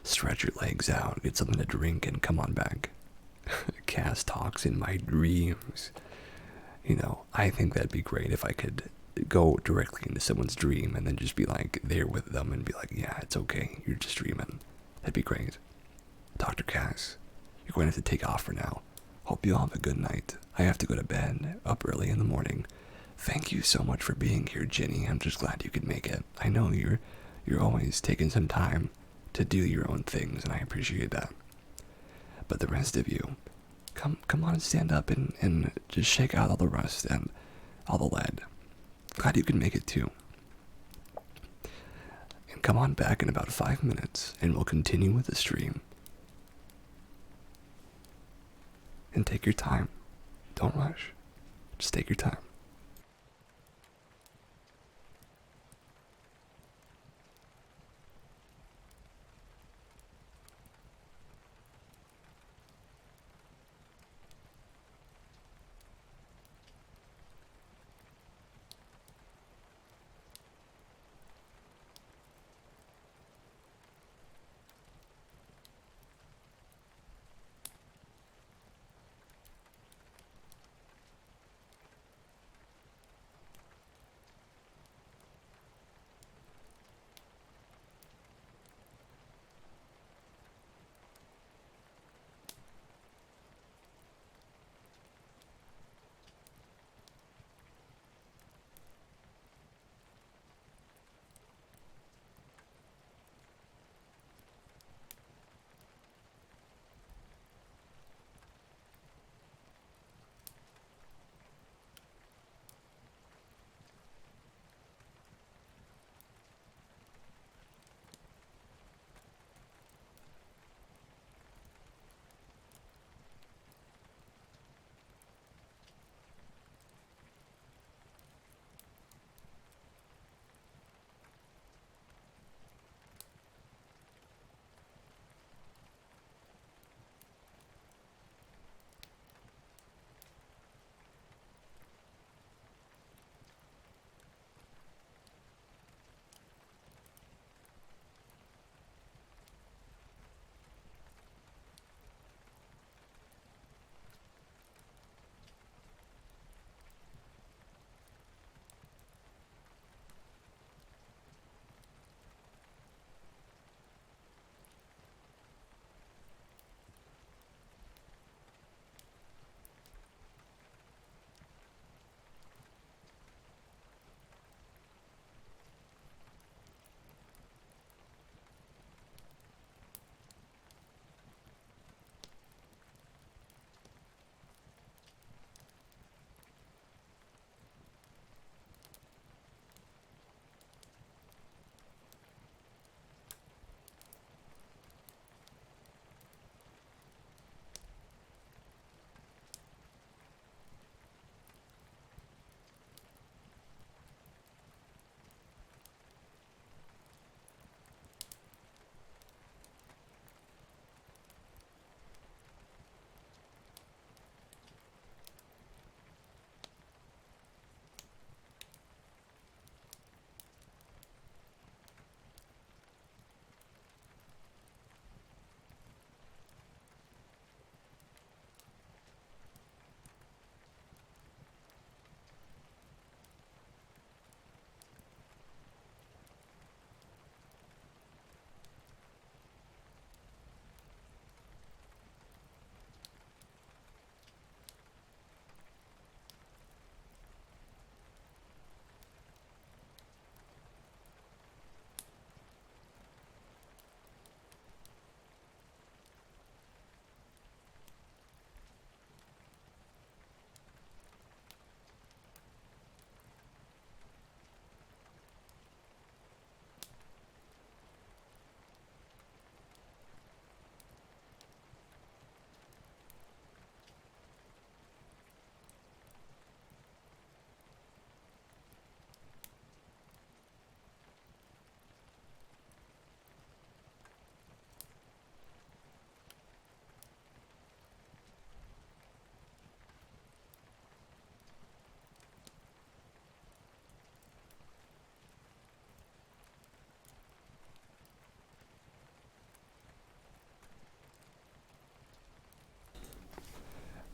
Speaker 1: stretch your legs out, get something to drink, and come on back. Cass talks in my dreams. I think that'd be great if I could go directly into someone's dream and then just be like there with them and be like, yeah, it's okay, you're just dreaming. That'd be great. Dr. Cass, you're going to have to take off for now. Hope you all have a good night. I have to go to bed, up early in the morning. Thank you so much for being here, Jenny. I'm just glad you could make it. I know you're always taking some time to do your own things, and I appreciate that. But the rest of you, come on and stand up and just shake out all the rust and all the lead. Glad you can make it too. And come on back in about 5 minutes, and we'll continue with the stream. And take your time. Don't rush. Just take your time.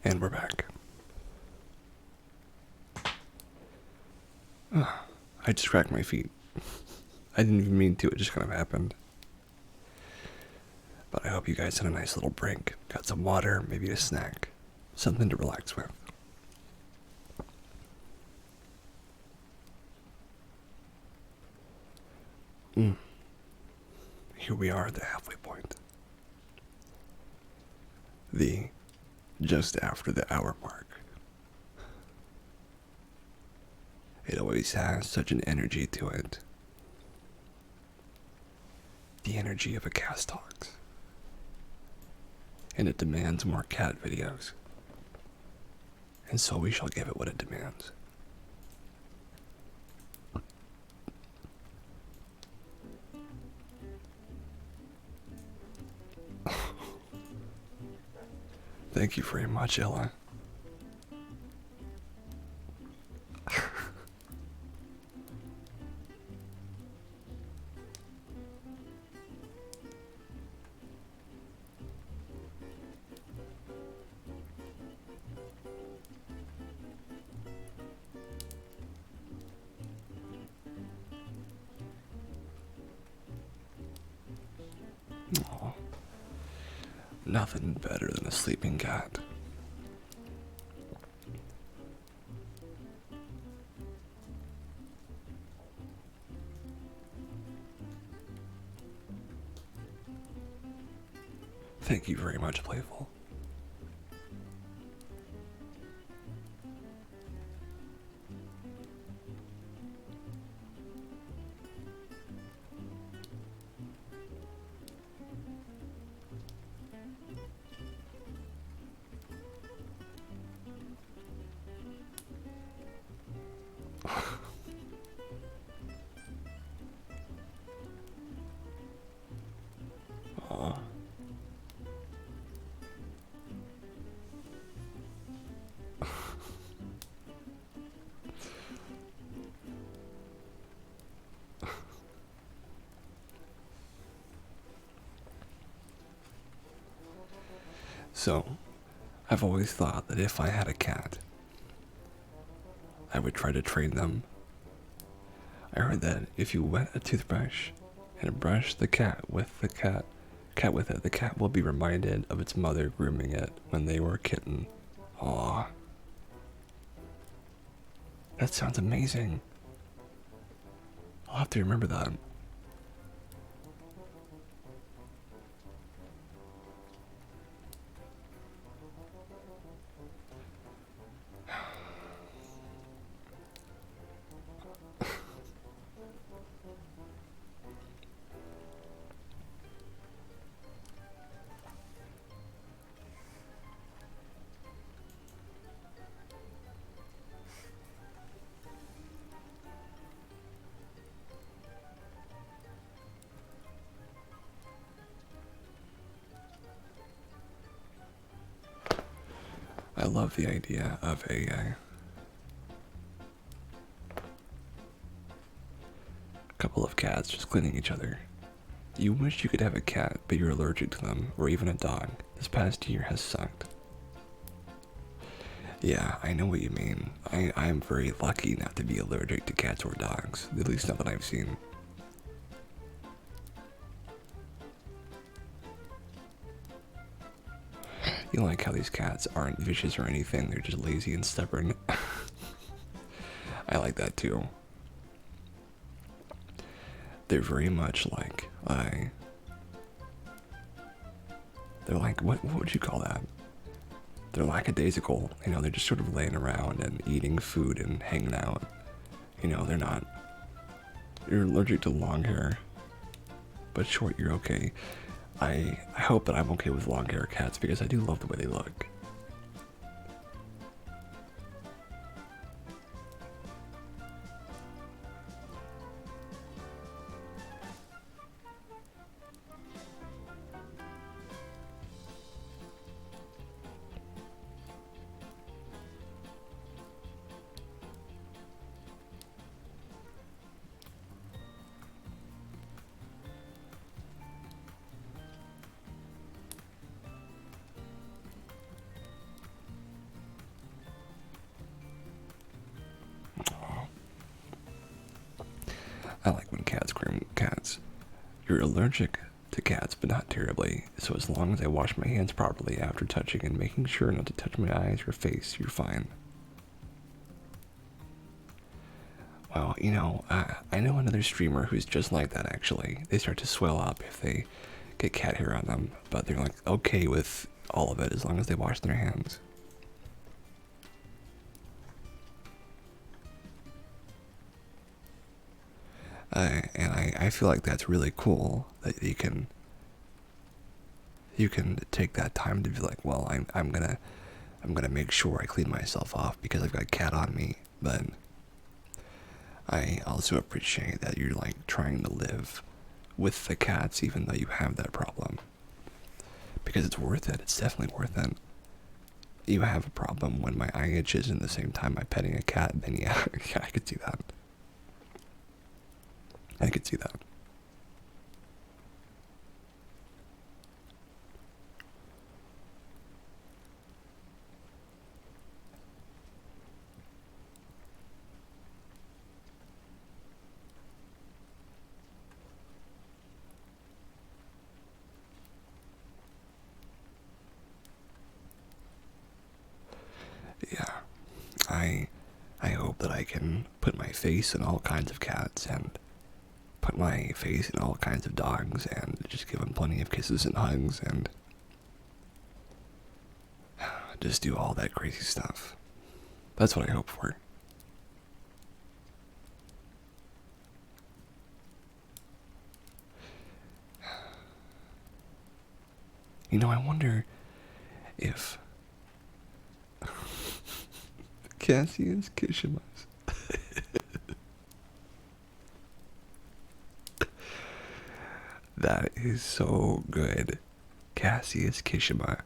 Speaker 1: And we're back. I just cracked my feet. I didn't even mean to, it just kind of happened. But I hope you guys had a nice little break. Got some water, maybe a snack. Something to relax with. here we are at the halfway point. The just after the hour mark. It always has such an energy to it. The energy of a cat talks. And it demands more cat videos. And so we shall give it what it demands. Thank you very much, Ella. Aw. Nothing better than a sleeping cat. Thank you very much, Playful. Aw. So, I've always thought that if I had a cat, I would try to train them. I heard that if you wet a toothbrush and brush the cat with the cat will be reminded of its mother grooming it when they were a kitten. Aw. That sounds amazing. I'll have to remember that. I love the idea of a couple of cats just cleaning each other. You wish you could have a cat, but you're allergic to them, or even a dog. This past year has sucked. Yeah, I know what you mean. I'm very lucky not to be allergic to cats or dogs, at least not that I've seen. You like how these cats aren't vicious or anything, they're just lazy and stubborn. I like that too. They're very much like, they're like, what would you call that? They're lackadaisical, you know, they're just sort of laying around and eating food and hanging out. You know, they're not, you're allergic to long hair, but short you're okay. I hope that I'm okay with long hair cats because I do love the way they look. I like when cats groom cats. You're allergic to cats, but not terribly, so as long as I wash my hands properly after touching and making sure not to touch my eyes or face, you're fine. Well, I know another streamer who's just like that actually. They start to swell up if they get cat hair on them, but they're like okay with all of it as long as they wash their hands. And I feel like that's really cool that you can take that time to be like, well, I'm gonna make sure I clean myself off because I've got cat on me. But I also appreciate that you're like trying to live with the cats even though you have that problem. Because it's worth it. It's definitely worth it. You have a problem when my eye itches and the same time I'm petting a cat, then yeah, yeah, I could see that. I could see that. Yeah, I I hope that I can put my face in all kinds of cats and put my face in all kinds of dogs and just give them plenty of kisses and hugs and just do all that crazy stuff. That's what I hope for. I wonder if Cassius Kishimas. That is so good. Cassius Kishima.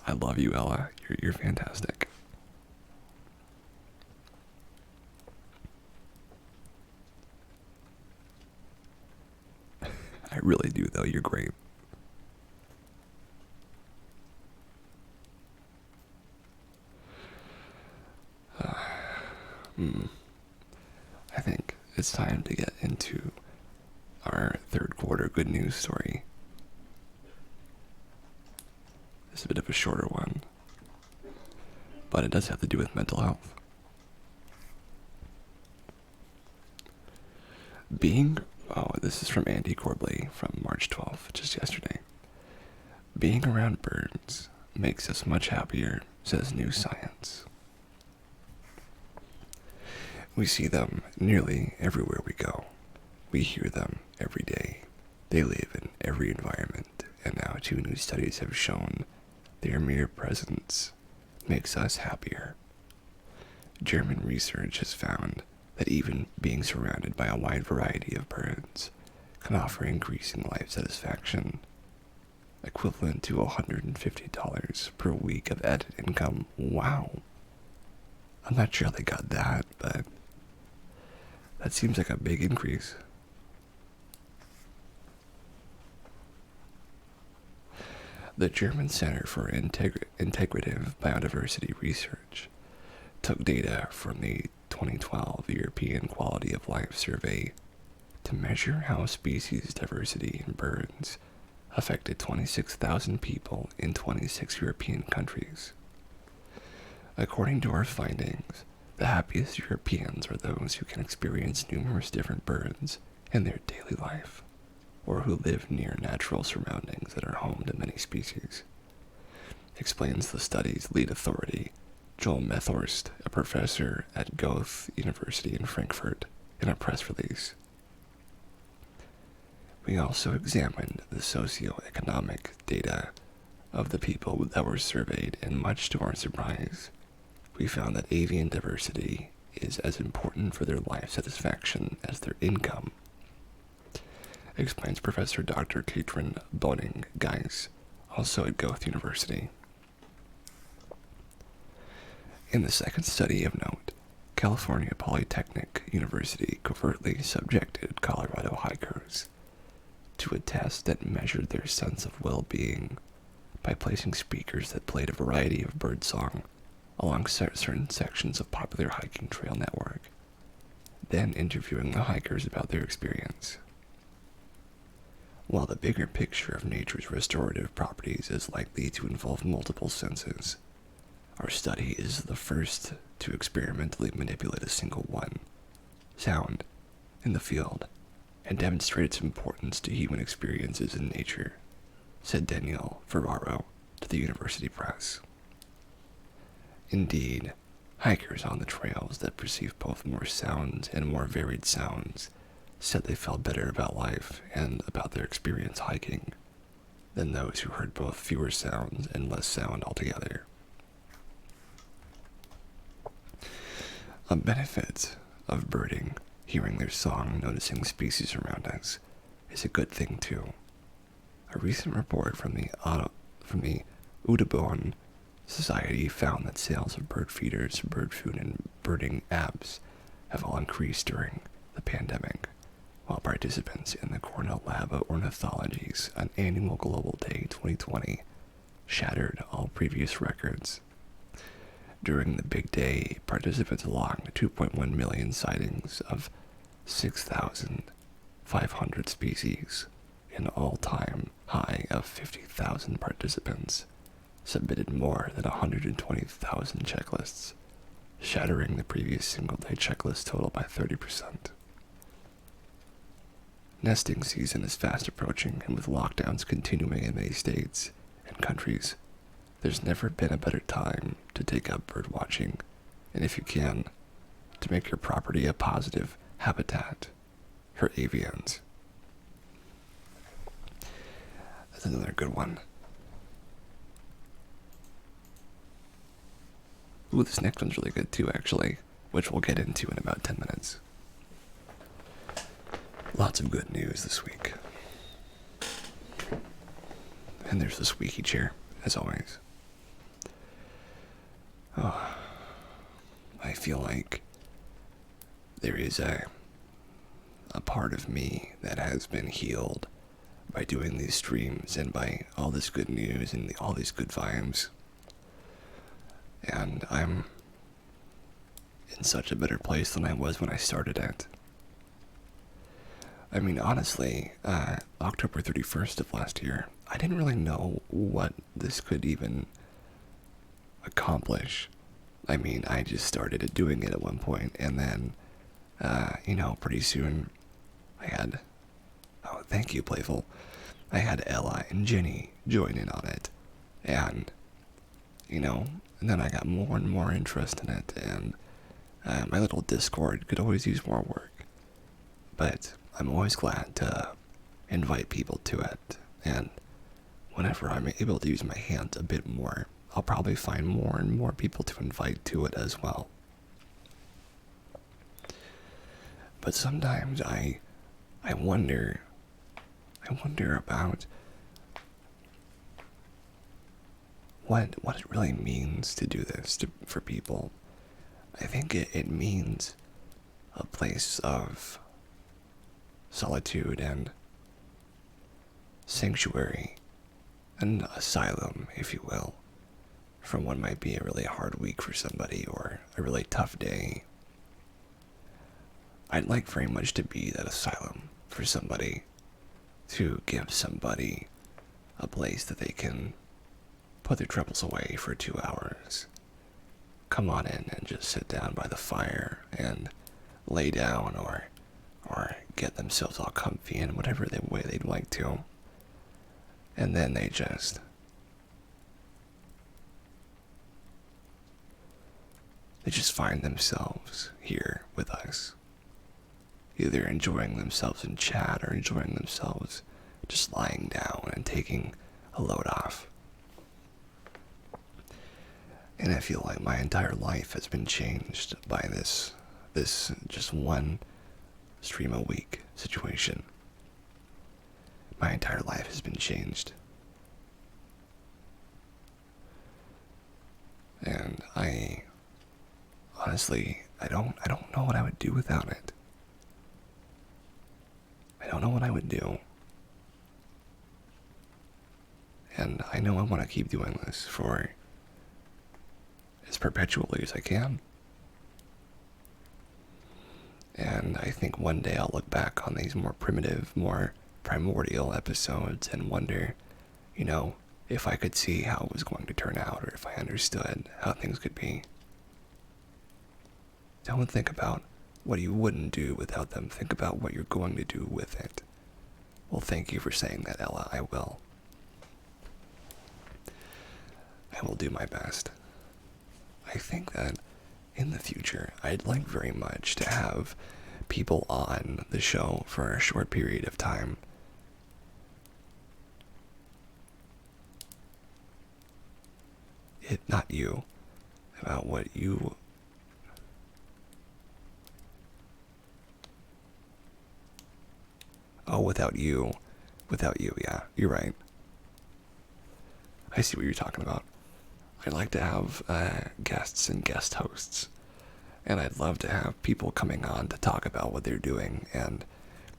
Speaker 1: I love you, Ella. You're fantastic. I really do, though. You're great. I think it's time to get into our third quarter good news story. It's a bit of a shorter one, but it does have to do with mental health. This is from Andy Corbley from March 12th, just yesterday. Being around birds makes us much happier, says New Science. We see them nearly everywhere we go. We hear them every day. They live in every environment, and now 2 new studies have shown their mere presence makes us happier. German research has found that even being surrounded by a wide variety of birds can offer increasing life satisfaction, equivalent to $150 per week of added income. Wow. I'm not sure they got that, but that seems like a big increase. The German Center for Integrative Biodiversity Research took data from the 2012 European Quality of Life Survey to measure how species diversity in birds affected 26,000 people in 26 European countries. According to our findings, the happiest Europeans are those who can experience numerous different birds in their daily life, or who live near natural surroundings that are home to many species, explains the study's lead authority, Joel Methorst, a professor at Goethe University in Frankfurt, in a press release. We also examined the socioeconomic data of the people that were surveyed, and much to our surprise, we found that avian diversity is as important for their life satisfaction as their income, explains Professor Dr. Katrin Boning-Geis, also at Goethe University. In the second study of note, California Polytechnic University covertly subjected Colorado hikers to a test that measured their sense of well-being by placing speakers that played a variety of birdsong along certain sections of popular hiking trail network, then interviewing the hikers about their experience. While the bigger picture of nature's restorative properties is likely to involve multiple senses, our study is the first to experimentally manipulate a single one, sound, in the field, and demonstrate its importance to human experiences in nature, said Danielle Ferraro to the University Press. Indeed, hikers on the trails that perceive both more sounds and more varied sounds said they felt better about life and about their experience hiking than those who heard both fewer sounds and less sound altogether. A benefit of birding, hearing their song, noticing species around us, is a good thing too. A recent report from the Audubon Society found that sales of bird feeders, bird food, and birding apps have all increased during the pandemic, while participants in the Cornell Lab of Ornithology's annual Global Day 2020 shattered all previous records. During the big day, participants logged 2.1 million sightings of 6,500 species, an all-time high of 50,000 participants submitted more than 120,000 checklists, shattering the previous single-day checklist total by 30%. Nesting season is fast approaching, and with lockdowns continuing in many states and countries, there's never been a better time to take up bird watching, and if you can, to make your property a positive habitat for avians. That's another good one. Ooh, this next one's really good too, actually, which we'll get into in about 10 minutes. Lots of good news this week. And there's the squeaky chair, as always. Oh, I feel like there is a part of me that has been healed by doing these streams and by all this good news and all these good vibes. And I'm in such a better place than I was when I started it. I mean, honestly, October 31st of last year, I didn't really know what this could even accomplish. I mean, I just started doing it at one point, and then, pretty soon I had, oh, thank you, Playful. I had Ella and Jenny join in on it, and then I got more and more interest in it, and my little Discord could always use more work. But I'm always glad to invite people to it, and whenever I'm able to use my hands a bit more, I'll probably find more and more people to invite to it as well. But sometimes I wonder about what it really means to do this for people. I think it means a place of solitude and sanctuary, an asylum, if you will, from what might be a really hard week for somebody or a really tough day. I'd like very much to be that asylum for somebody, to give somebody a place that they can put their troubles away for 2 hours, come on in and just sit down by the fire and lay down or get themselves all comfy in whatever way they'd like to. And then they just find themselves here with us, either enjoying themselves in chat or enjoying themselves just lying down and taking a load off. And I feel like my entire life has been changed by this just one stream a week situation. My entire life has been changed. And I honestly, I don't know what I would do without it. I don't know what I would do. And I know I want to keep doing this for as perpetually as I can. And I think one day I'll look back on these more primitive, more primordial episodes and wonder, you know, if I could see how it was going to turn out or if I understood how things could be. Don't think about what you wouldn't do without them. Think about what you're going to do with it. Well, thank you for saying that, Ella. I will. I will do my best. I think that in the future, I'd like very much to have people on the show for a short period of time. Not you, about what you... Oh, without you, yeah, you're right. I see what you're talking about. I'd like to have guests and guest hosts, and I'd love to have people coming on to talk about what they're doing and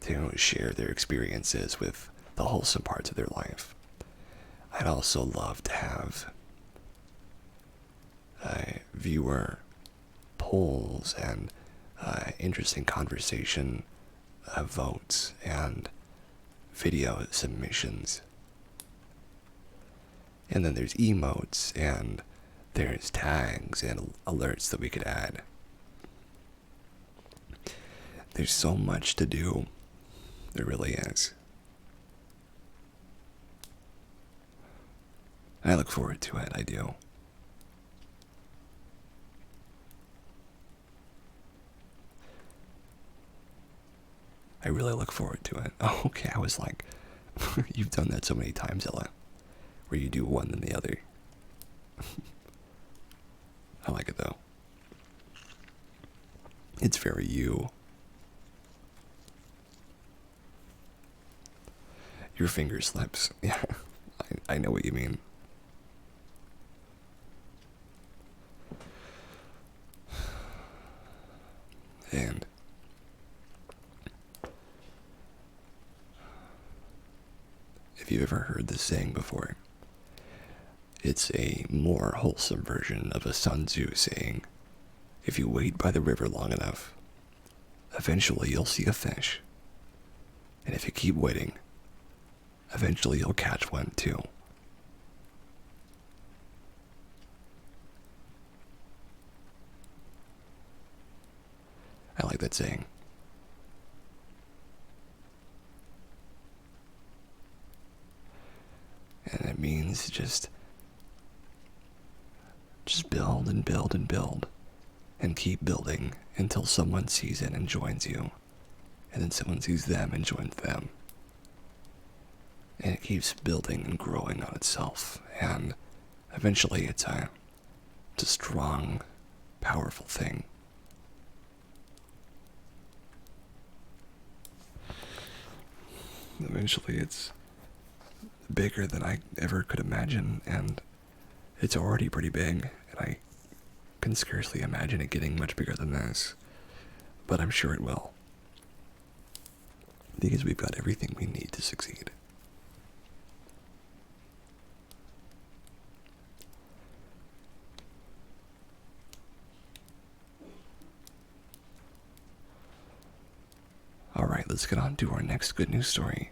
Speaker 1: to share their experiences with the wholesome parts of their life. I'd also love to have viewer polls and interesting conversation votes and video submissions. And then there's emotes and there's tags and alerts that we could add. There's so much to do. There really is. I look forward to it, I do. I really look forward to it. Oh, okay, I was like, you've done that so many times, Ella, where you do one then the other. I like it, though. It's very you. Your finger slips. Yeah, I know what you mean. And if you've ever heard this saying before, it's a more wholesome version of a Sun Tzu saying, if you wait by the river long enough, eventually you'll see a fish. And if you keep waiting, eventually you'll catch one too. I like that saying. And it means just build and build and build and keep building until someone sees it and joins you. And then someone sees them and joins them. And it keeps building and growing on itself. And eventually it's a strong, powerful thing. Eventually it's bigger than I ever could imagine, and it's already pretty big, and I can scarcely imagine it getting much bigger than this, but I'm sure it will, because we've got everything we need to succeed. Alright, let's get on to our next good news story.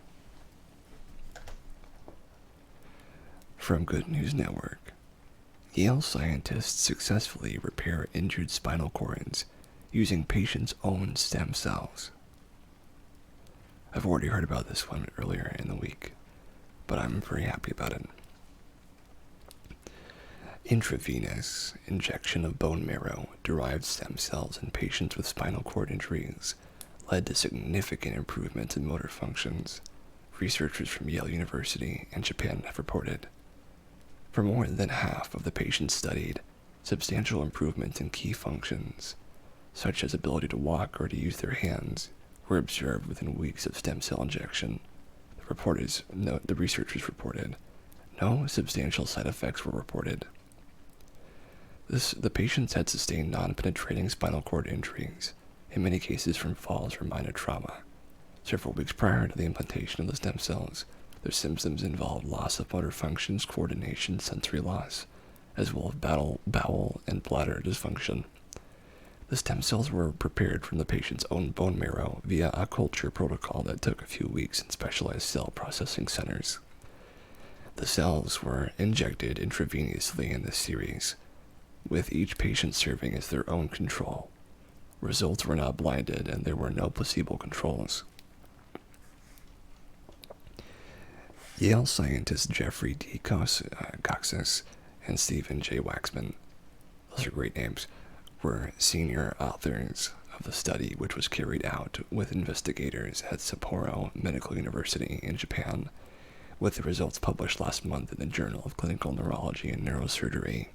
Speaker 1: From Good News Network, Yale scientists successfully repair injured spinal cords using patients' own stem cells. I've already heard about this one earlier in the week, but I'm very happy about it. Intravenous injection of bone marrow-derived stem cells in patients with spinal cord injuries led to significant improvements in motor functions, researchers from Yale University and Japan have reported. For more than half of the patients studied, substantial improvements in key functions, such as ability to walk or to use their hands, were observed within weeks of stem cell injection. The researchers reported no substantial side effects were reported. The patients had sustained non-penetrating spinal cord injuries, in many cases from falls or minor trauma. Several weeks prior to the implantation of the stem cells, their symptoms involved loss of motor functions, coordination, sensory loss, as well as bowel and bladder dysfunction. The stem cells were prepared from the patient's own bone marrow via a culture protocol that took a few weeks in specialized cell processing centers. The cells were injected intravenously in this series, with each patient serving as their own control. Results were not blinded and there were no placebo controls. Yale scientists Jeffrey D. Coxis and Stephen J. Waxman, those are great names, were senior authors of the study, which was carried out with investigators at Sapporo Medical University in Japan, with the results published last month in the Journal of Clinical Neurology and Neurosurgery.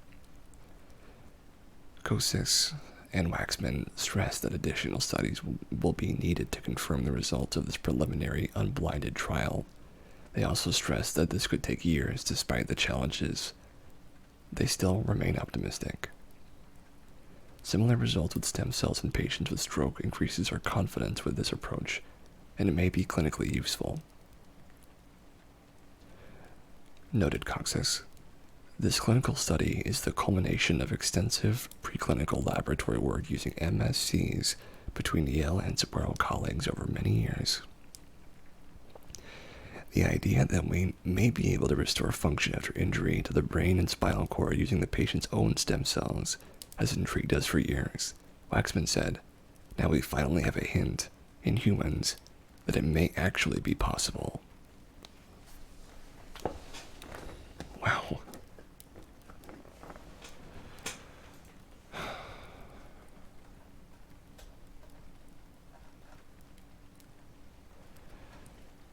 Speaker 1: Coxis and Waxman stressed that additional studies will be needed to confirm the results of this preliminary unblinded trial. They also stressed that this could take years despite the challenges. They still remain optimistic. Similar results with stem cells in patients with stroke increases our confidence with this approach, and it may be clinically useful. Noted Coxis. This clinical study is the culmination of extensive preclinical laboratory work using MSCs between Yale and Sapporo colleagues over many years. The idea that we may be able to restore function after injury to the brain and spinal cord using the patient's own stem cells has intrigued us for years, Waxman said. Now we finally have a hint, in humans, that it may actually be possible. Wow.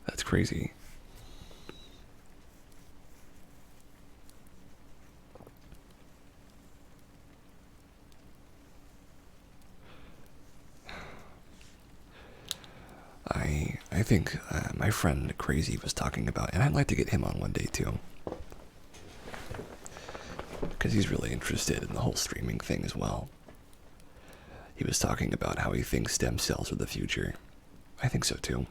Speaker 1: That's crazy. I think my friend Crazy was talking about, and I'd like to get him on one day too, because he's really interested in the whole streaming thing as well. He was talking about how he thinks stem cells are the future. I think so too.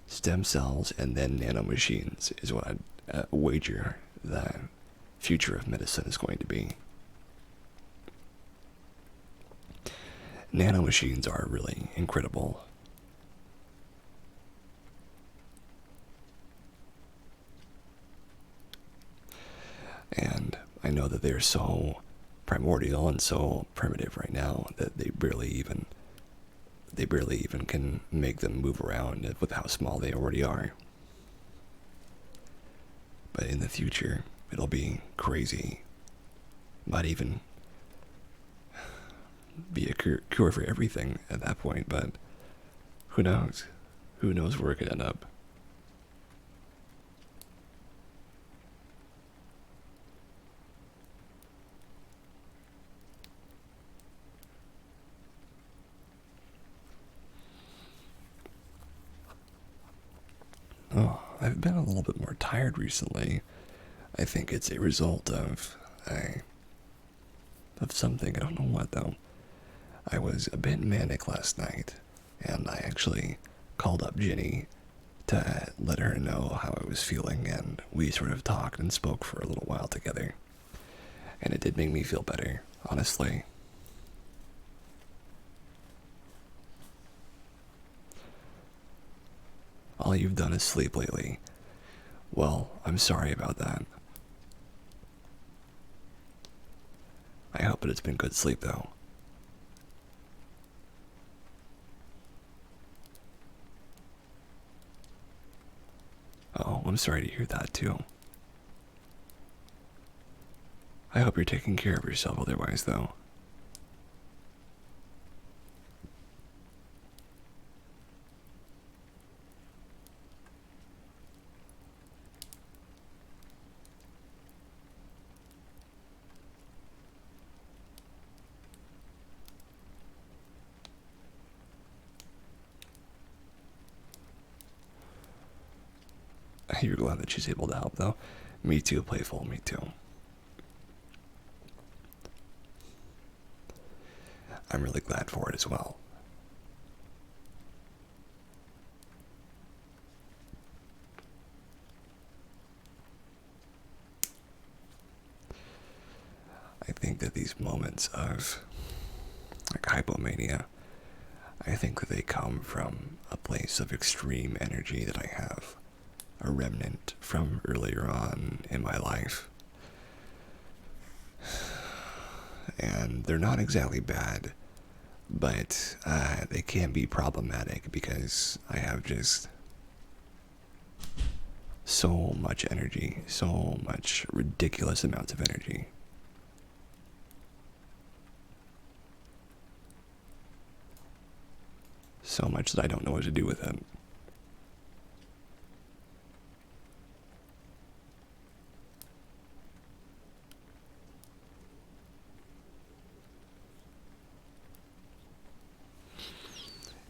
Speaker 1: Stem cells and then nanomachines is what I'd wager the future of medicine is going to be. Nanomachines are really incredible. And I know that they're so primordial and so primitive right now that they barely even can make them move around with how small they already are. But in the future, it'll be crazy. Might even be a cure for everything at that point, but who knows? Who knows where it could end up? Oh, I've been a little bit more tired recently. I think it's a result of something. I don't know what though. I was a bit manic last night, and I actually called up Ginny to let her know how I was feeling, and we sort of talked and spoke for a little while together. And it did make me feel better, honestly. All you've done is sleep lately. Well, I'm sorry about that. I hope it's been good sleep, though. Oh, I'm sorry to hear that, too. I hope you're taking care of yourself otherwise, though. You're glad that she's able to help, though. Me too, Playful, me too. I'm really glad for it as well. I think that these moments of like hypomania. I think that they come from a place of extreme energy that I have, a remnant from earlier on in my life. And they're not exactly bad, but they can be problematic because I have just so much energy, so much ridiculous amounts of energy. So much that I don't know what to do with it.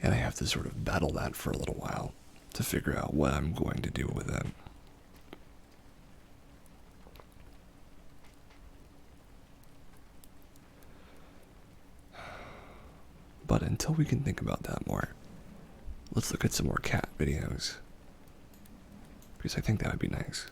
Speaker 1: And I have to sort of battle that for a little while to figure out what I'm going to do with it. But until we can think about that more, let's look at some more cat videos. Because I think that would be nice.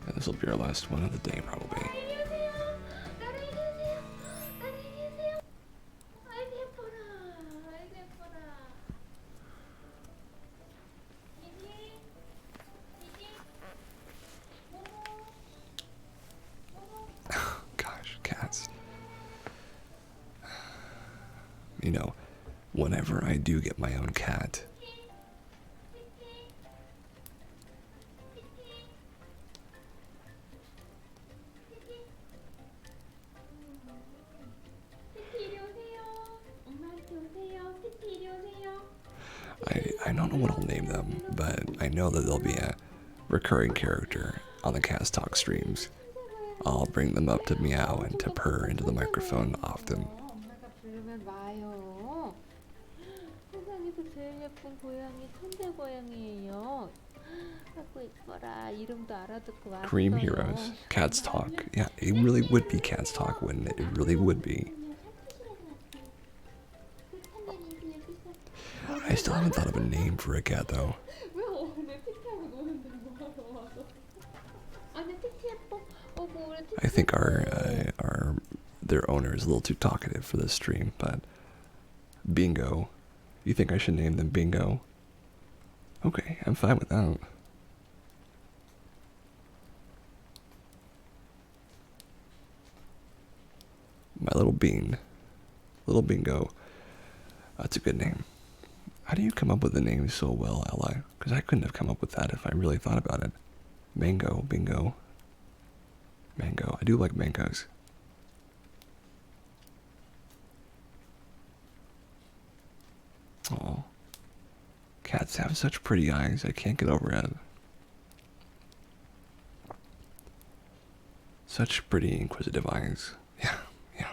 Speaker 1: And this will be our last one of the day, probably. Gosh, cats. You know, whenever I do get my own cat, I don't know what I'll name them, but I know that there'll be a recurring character on the Cast Talk streams. I'll bring them up to meow and to purr into the microphone often. Cream Heroes, Cats Talk. Yeah, it really would be Cats Talk, wouldn't it? It really would be. I still haven't thought of a name for a cat, though. I think their owner is a little too talkative for this stream, but Bingo. You think I should name them Bingo? Okay, I'm fine with that. My little bean. Little Bingo. That's a good name. How do you come up with the name so well, Ella? Because I couldn't have come up with that if I really thought about it. Mango, Bingo. Mango. I do like mangoes. Oh, cats have such pretty eyes. I can't get over it. Such pretty inquisitive eyes. Yeah, yeah.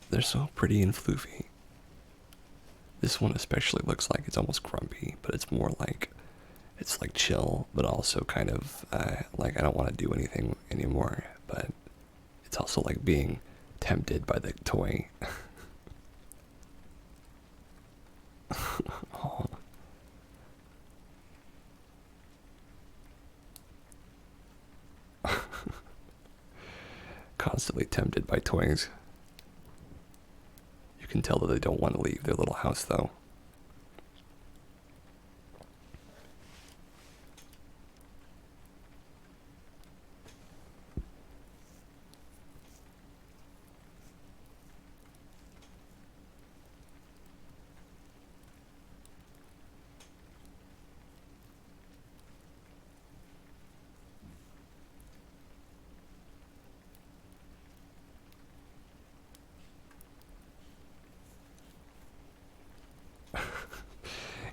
Speaker 1: They're so pretty and floofy. This one especially looks like it's almost grumpy, but it's more like, it's like chill, but also kind of like I don't want to do anything anymore, but it's also like being tempted by the toy. Oh. Constantly tempted by toys. You can tell that they don't want to leave their little house, though.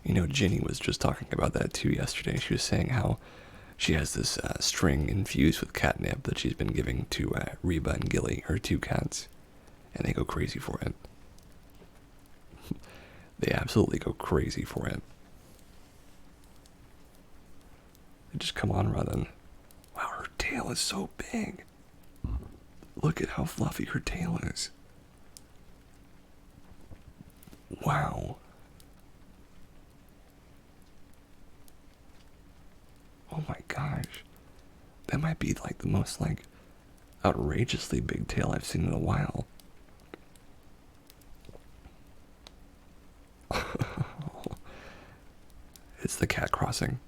Speaker 1: You know, Ginny was just talking about that too yesterday. She was saying how she has this string infused with catnip that she's been giving to Reba and Gilly, her two cats, and they go crazy for it. They absolutely go crazy for it. They just come on running. Wow, her tail is so big. Look at how fluffy her tail is. Wow. Oh my gosh. That might be like the most like outrageously big tail I've seen in a while. It's the cat crossing.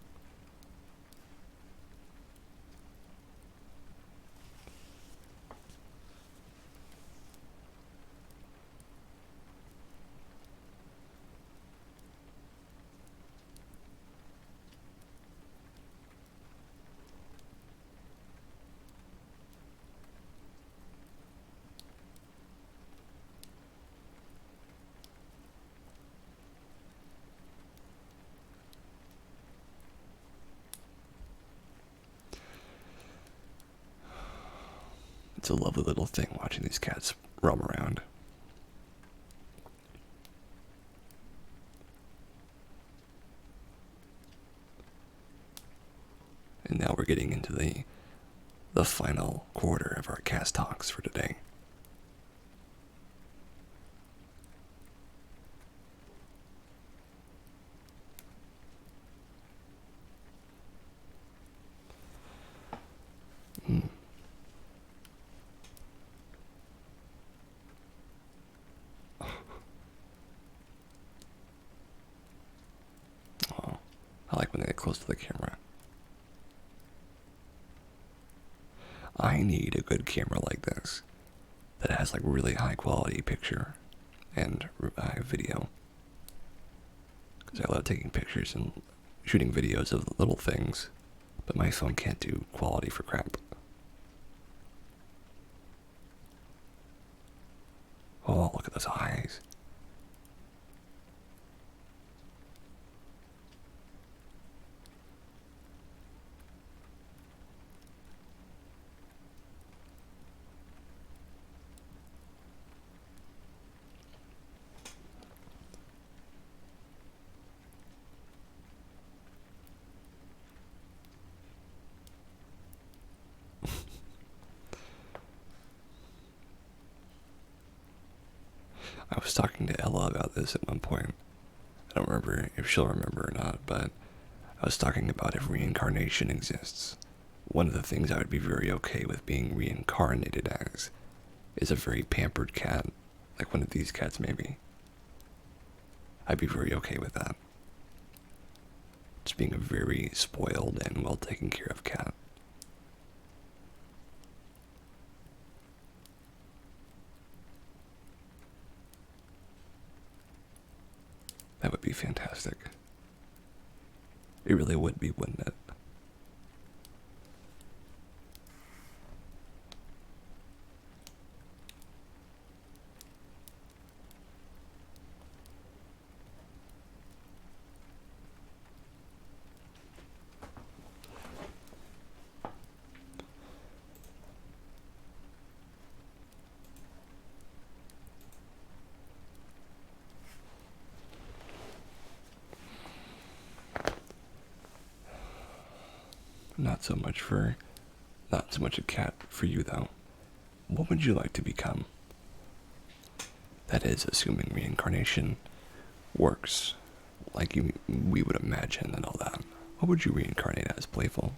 Speaker 1: It's a lovely little thing watching these cats roam around. And now we're getting into the final quarter of our cast talks for today. Hmm. Oh, I like when they get close to the camera. I need a good camera like this that has like really high quality picture and video. Because I love taking pictures and shooting videos of little things, but my phone can't do quality for crap. Oh, look at those eyes. I was talking to Ella about this at one point. I don't remember if she'll remember or not, but I was talking about if reincarnation exists. One of the things I would be very okay with being reincarnated as is a very pampered cat, like one of these cats maybe. I'd be very okay with that. Just being a very spoiled and well taken care of cat. That would be fantastic. It really would be, wouldn't it? Not so much a cat for you though. What would you like to become? That is, assuming reincarnation works like we would imagine and all that. What would you reincarnate as, Playful?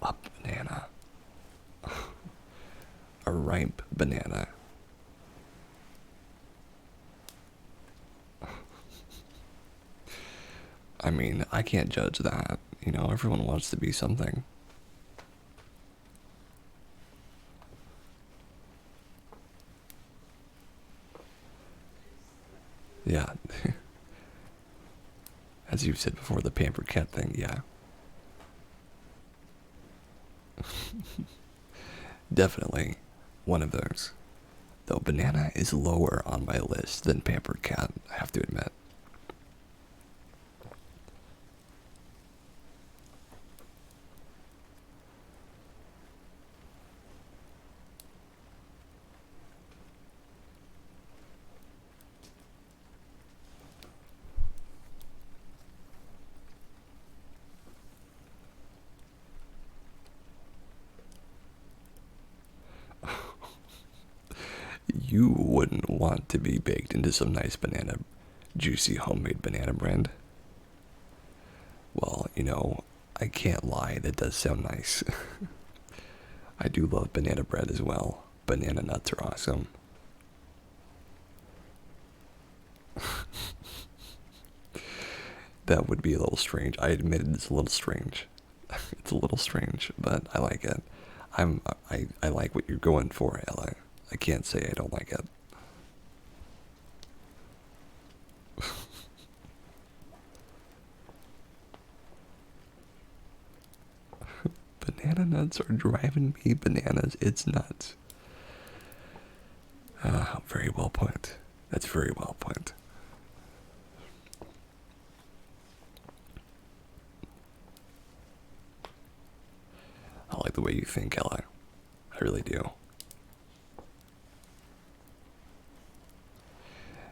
Speaker 1: A banana. A ripe banana. I mean, I can't judge that. You know, everyone wants to be something. Yeah. As you've said before, the pampered cat thing, yeah. Definitely one of those. Though banana is lower on my list than pampered cat, I have to admit. you wouldn't want to be baked into some nice juicy homemade banana bread. Well, I can't lie, that does sound nice. I do love banana bread as well. Banana nuts are awesome. That would be a little strange. I admit it's a little strange. It's a little strange, but I like it. I like what you're going for, Ella. I can't say I don't like it. Banana nuts are driving me bananas. It's nuts. Very well put. That's very well put. I like the way you think, Ella. I really do.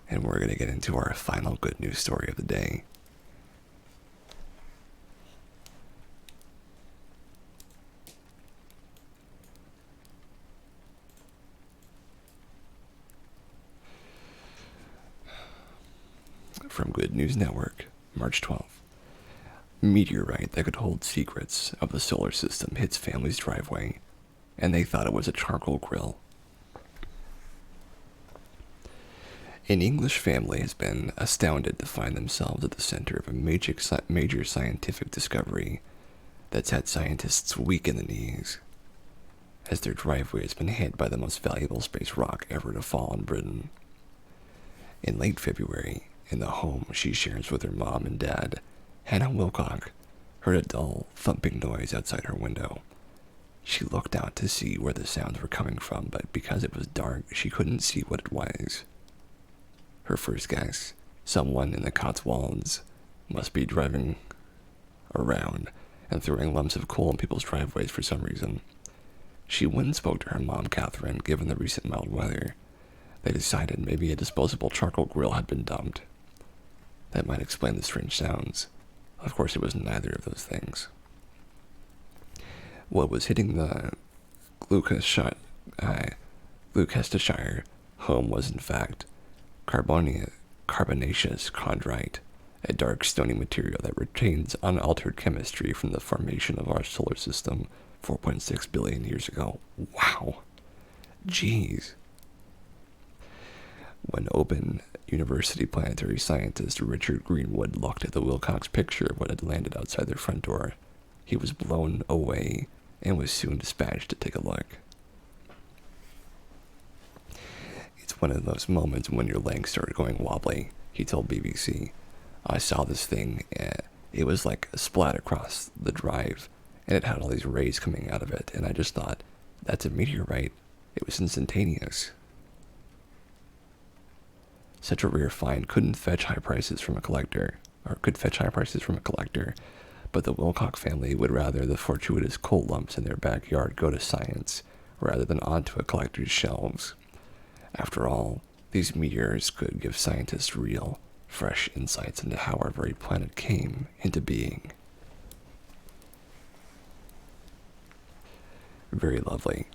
Speaker 1: And we're going to get into our final good news story of the day. From Good News Network, March 12th. Meteorite that could hold secrets of the solar system hits family's driveway, and they thought it was a charcoal grill. An English family has been astounded to find themselves at the center of a major scientific discovery that's had scientists weak in the knees, as their driveway has been hit by the most valuable space rock ever to fall in Britain. In late February, in the home she shares with her mom and dad, Hannah Wilcock heard a dull, thumping noise outside her window. She looked out to see where the sounds were coming from, but because it was dark, she couldn't see what it was. Her first guess, someone in the Cotswolds must be driving around and throwing lumps of coal in people's driveways for some reason. She went and spoke to her mom, Catherine, given the recent mild weather. They decided maybe a disposable charcoal grill had been dumped. That might explain the strange sounds. Of course, it was neither of those things. What was hitting the Gloucestershire home was, in fact, carbonaceous chondrite, a dark stony material that retains unaltered chemistry from the formation of our solar system 4.6 billion years ago. Wow. Jeez. When Open University planetary scientist Richard Greenwood looked at the Wilcox picture of what had landed outside their front door, he was blown away and was soon dispatched to take a look. It's one of those moments when your legs start going wobbly, he told BBC. I saw this thing, and it was like a splat across the drive, and it had all these rays coming out of it, and I just thought, that's a meteorite. It was instantaneous. Such a rare find couldn't fetch high prices from a collector, but the Wilcox family would rather the fortuitous coal lumps in their backyard go to science rather than onto a collector's shelves. After all, these meteors could give scientists real, fresh insights into how our very planet came into being. Very lovely.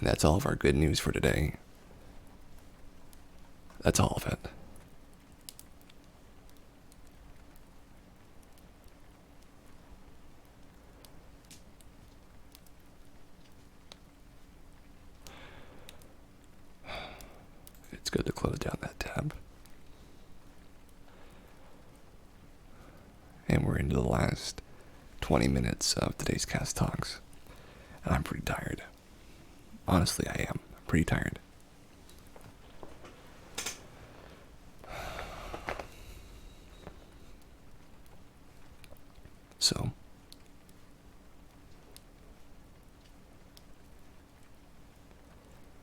Speaker 1: And that's all of our good news for today. That's all of it. It's good to close down that tab. And we're into the last 20 minutes of today's Cast Talks. And I'm pretty tired. Honestly, I am. I'm pretty tired. So,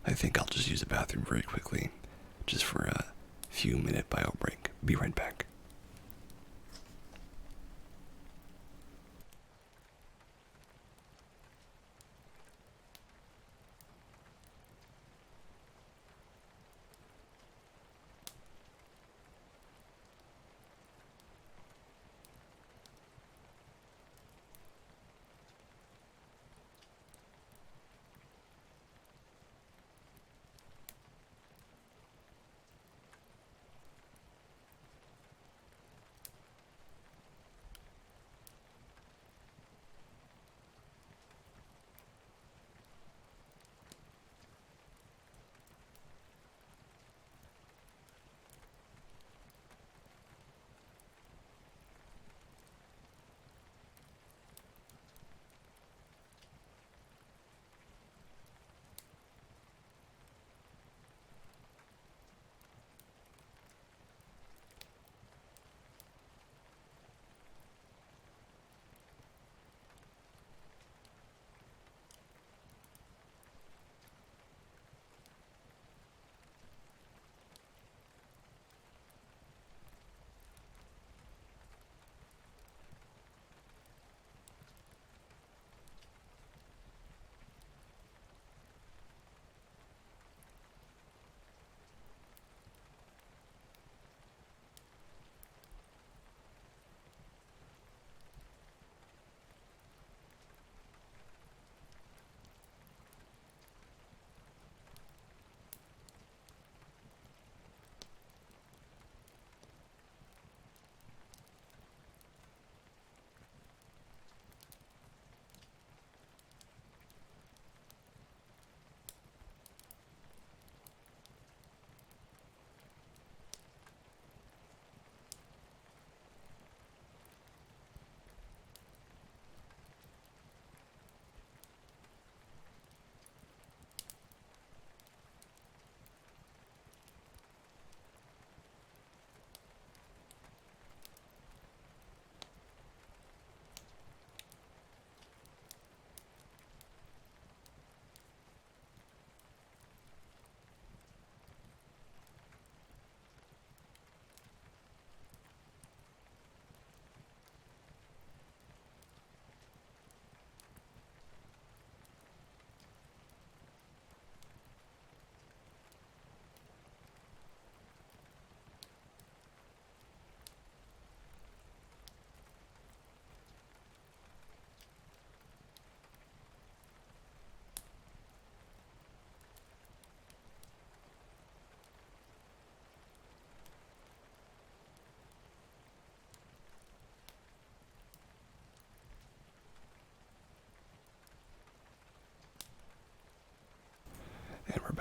Speaker 1: I think I'll just use the bathroom very quickly, just for a few minute bio break. Be right back.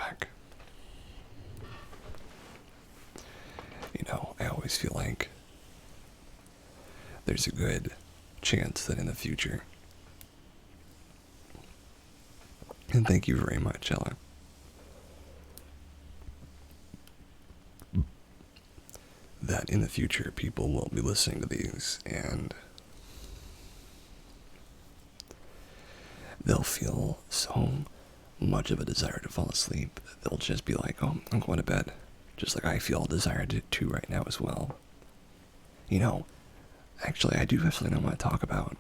Speaker 1: back. You know, I always feel like there's a good chance that in the future, and thank you very much, Ella, that in the future people will be listening to these and they'll feel so much of a desire to fall asleep that they'll just be like, oh, I'm going to bed. Just like I feel a desire to right now as well. You know, actually, I do have something I want to talk about.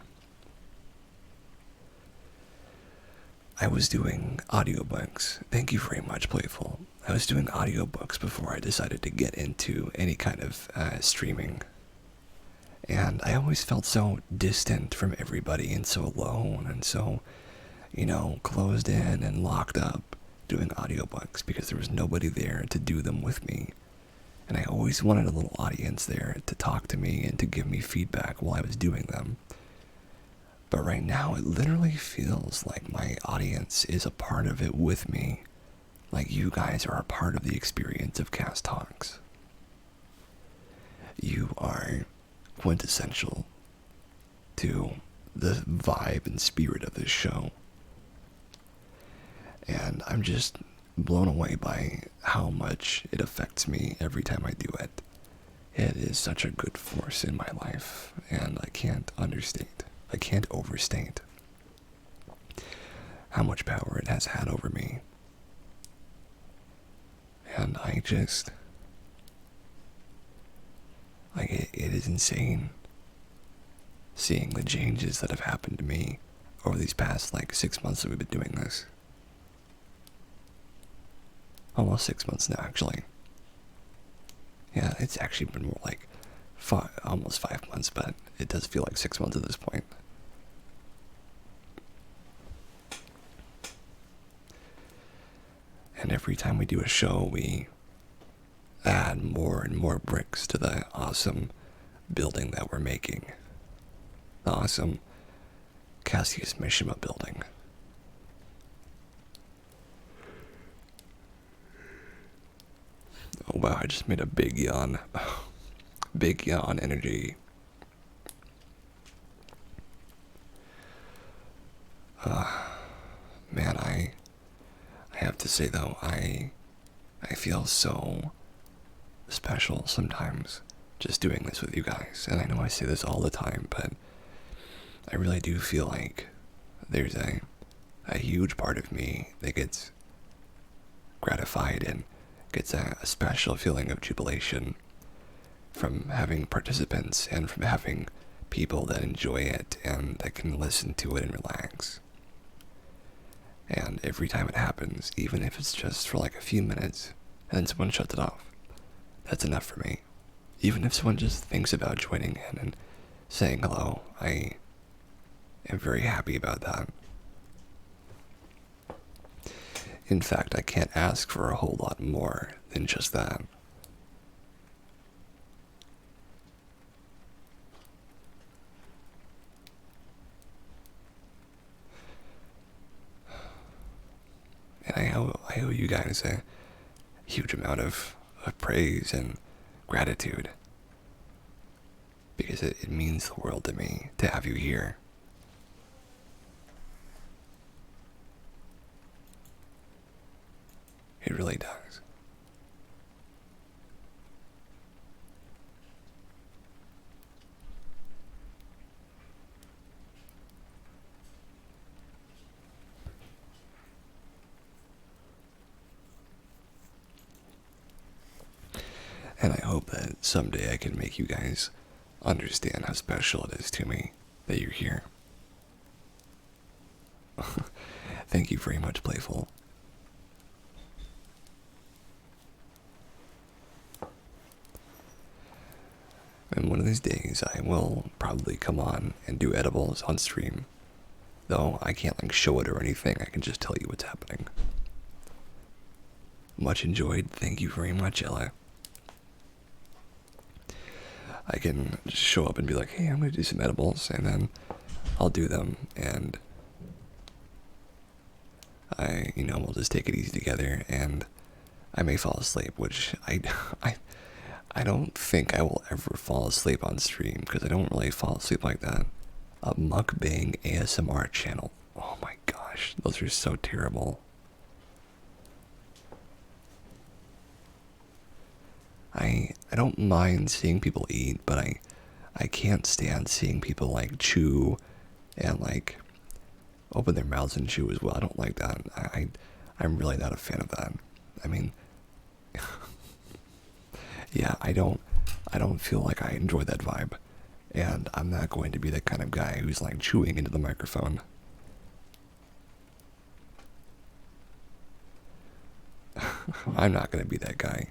Speaker 1: I was doing audiobooks. Thank you very much, Playful. I was doing audiobooks before I decided to get into any kind of streaming. And I always felt so distant from everybody and so alone and so, you know, closed in and locked up doing audiobooks because there was nobody there to do them with me. And I always wanted a little audience there to talk to me and to give me feedback while I was doing them. But right now, it literally feels like my audience is a part of it with me. Like you guys are a part of the experience of Cast Talks. You are quintessential to the vibe and spirit of this show. And I'm just blown away by how much it affects me every time I do it. It is such a good force in my life, and I can't overstate how much power it has had over me. And I just, like, it is insane seeing the changes that have happened to me over these past, 6 months that we've been doing this. Almost 6 months now, actually. Yeah, it's actually been more like almost 5 months, but it does feel like 6 months at this point. And every time we do a show, we add more and more bricks to the awesome building that we're making. The awesome Cassius Mishima building. Oh wow, I just made a big yawn. Big yawn energy. Man, I have to say though, I feel so special sometimes just doing this with you guys. And I know I say this all the time, but I really do feel like there's a huge part of me that gets gratified and gets a special feeling of jubilation from having participants and from having people that enjoy it and that can listen to it and relax. And every time it happens, even if it's just for like a few minutes and then someone shuts it off, that's enough for me. Even if someone just thinks about joining in and saying hello, I am very happy about that. In fact, I can't ask for a whole lot more than just that. And I owe you guys a huge amount of praise and gratitude. Because it means the world to me to have you here. It really does. And I hope that someday I can make you guys understand how special it is to me that you're here. Thank you very much, Playful. And one of these days I will probably come on and do edibles on stream. Though I can't show it or anything, I can just tell you what's happening. Much enjoyed. Thank you very much, Ella. I can just show up and be like, hey, I'm going to do some edibles, and then I'll do them, and we'll just take it easy together, and I may fall asleep, which I, I don't think I will ever fall asleep on stream, because I don't really fall asleep like that. A mukbang ASMR channel. Oh my gosh, those are so terrible. I don't mind seeing people eat, but I can't stand seeing people like chew and like open their mouths and chew as well. I don't like that. I'm really not a fan of that. I mean, yeah, I don't feel like I enjoy that vibe, and I'm not going to be that kind of guy who's like chewing into the microphone. I'm not going to be that guy.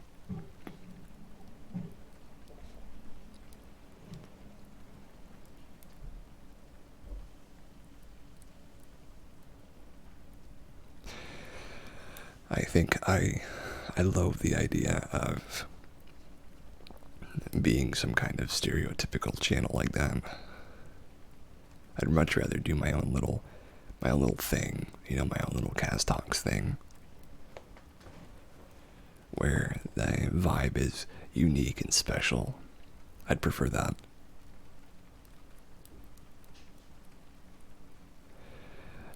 Speaker 1: I think I love the idea of being some kind of stereotypical channel like that. I'd much rather do my own little thing, my own little Cast Talks thing, where the vibe is unique and special. I'd prefer that.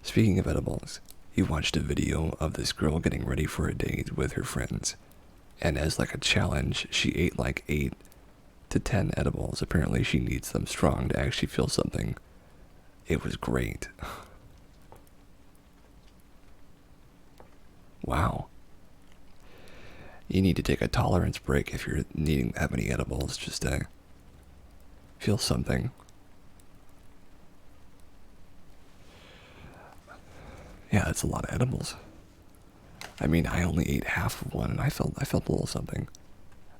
Speaker 1: Speaking of edibles, you watched a video of this girl getting ready for a date with her friends, and as like a challenge, she ate like 8 to 10 edibles. Apparently she needs them strong to actually feel something. It was great. Wow. You need to take a tolerance break if you're needing that many edibles just to feel something. Yeah, that's a lot of edibles. I mean, I only ate half of one, and I felt a little something.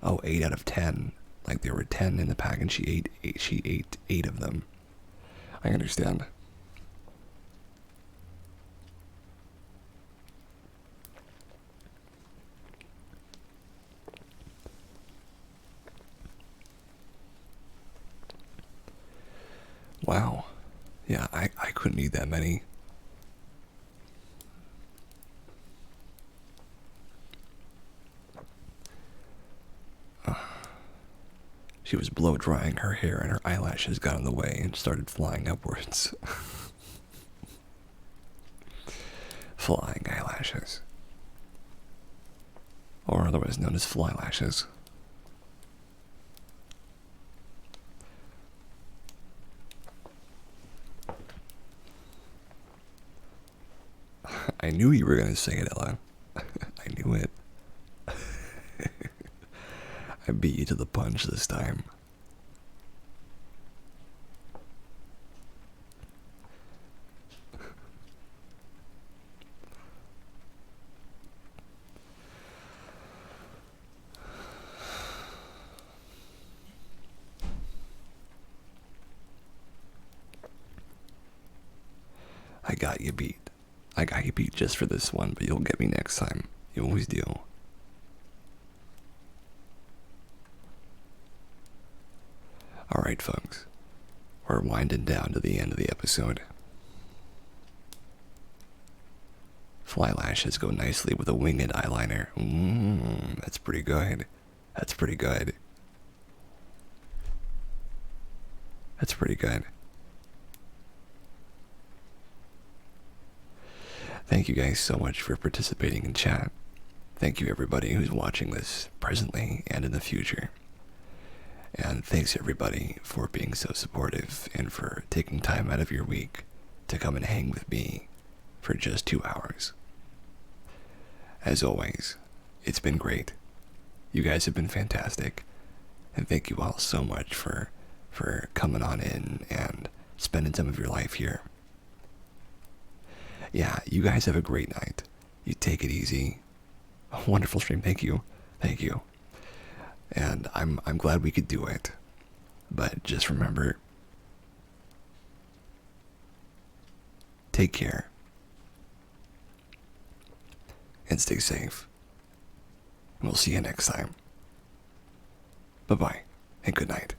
Speaker 1: Oh, 8 out of 10. Like there were 10 in the pack, and she ate 8 of them. I understand. Wow. Yeah, I couldn't eat that many. She was blow drying her hair and her eyelashes got in the way and started flying upwards. Flying eyelashes. Or otherwise known as fly lashes. I knew you were going to say it, Ella. I knew it. I beat you to the punch this time. I got you beat. I got you beat just for this one, but you'll get me next time. You always do. Alright, folks. We're winding down to the end of the episode. Fly lashes go nicely with a winged eyeliner. That's pretty good. That's pretty good. That's pretty good. Thank you guys so much for participating in chat. Thank you everybody who's watching this presently and in the future. And thanks everybody for being so supportive and for taking time out of your week to come and hang with me for just 2 hours. As always, it's been great. You guys have been fantastic. And thank you all so much for coming on in and spending some of your life here. Yeah, you guys have a great night. You take it easy. A wonderful stream. Thank you. Thank you. And I'm glad we could do it. But just remember, take care. And stay safe. We'll see you next time. Bye-bye, and good night.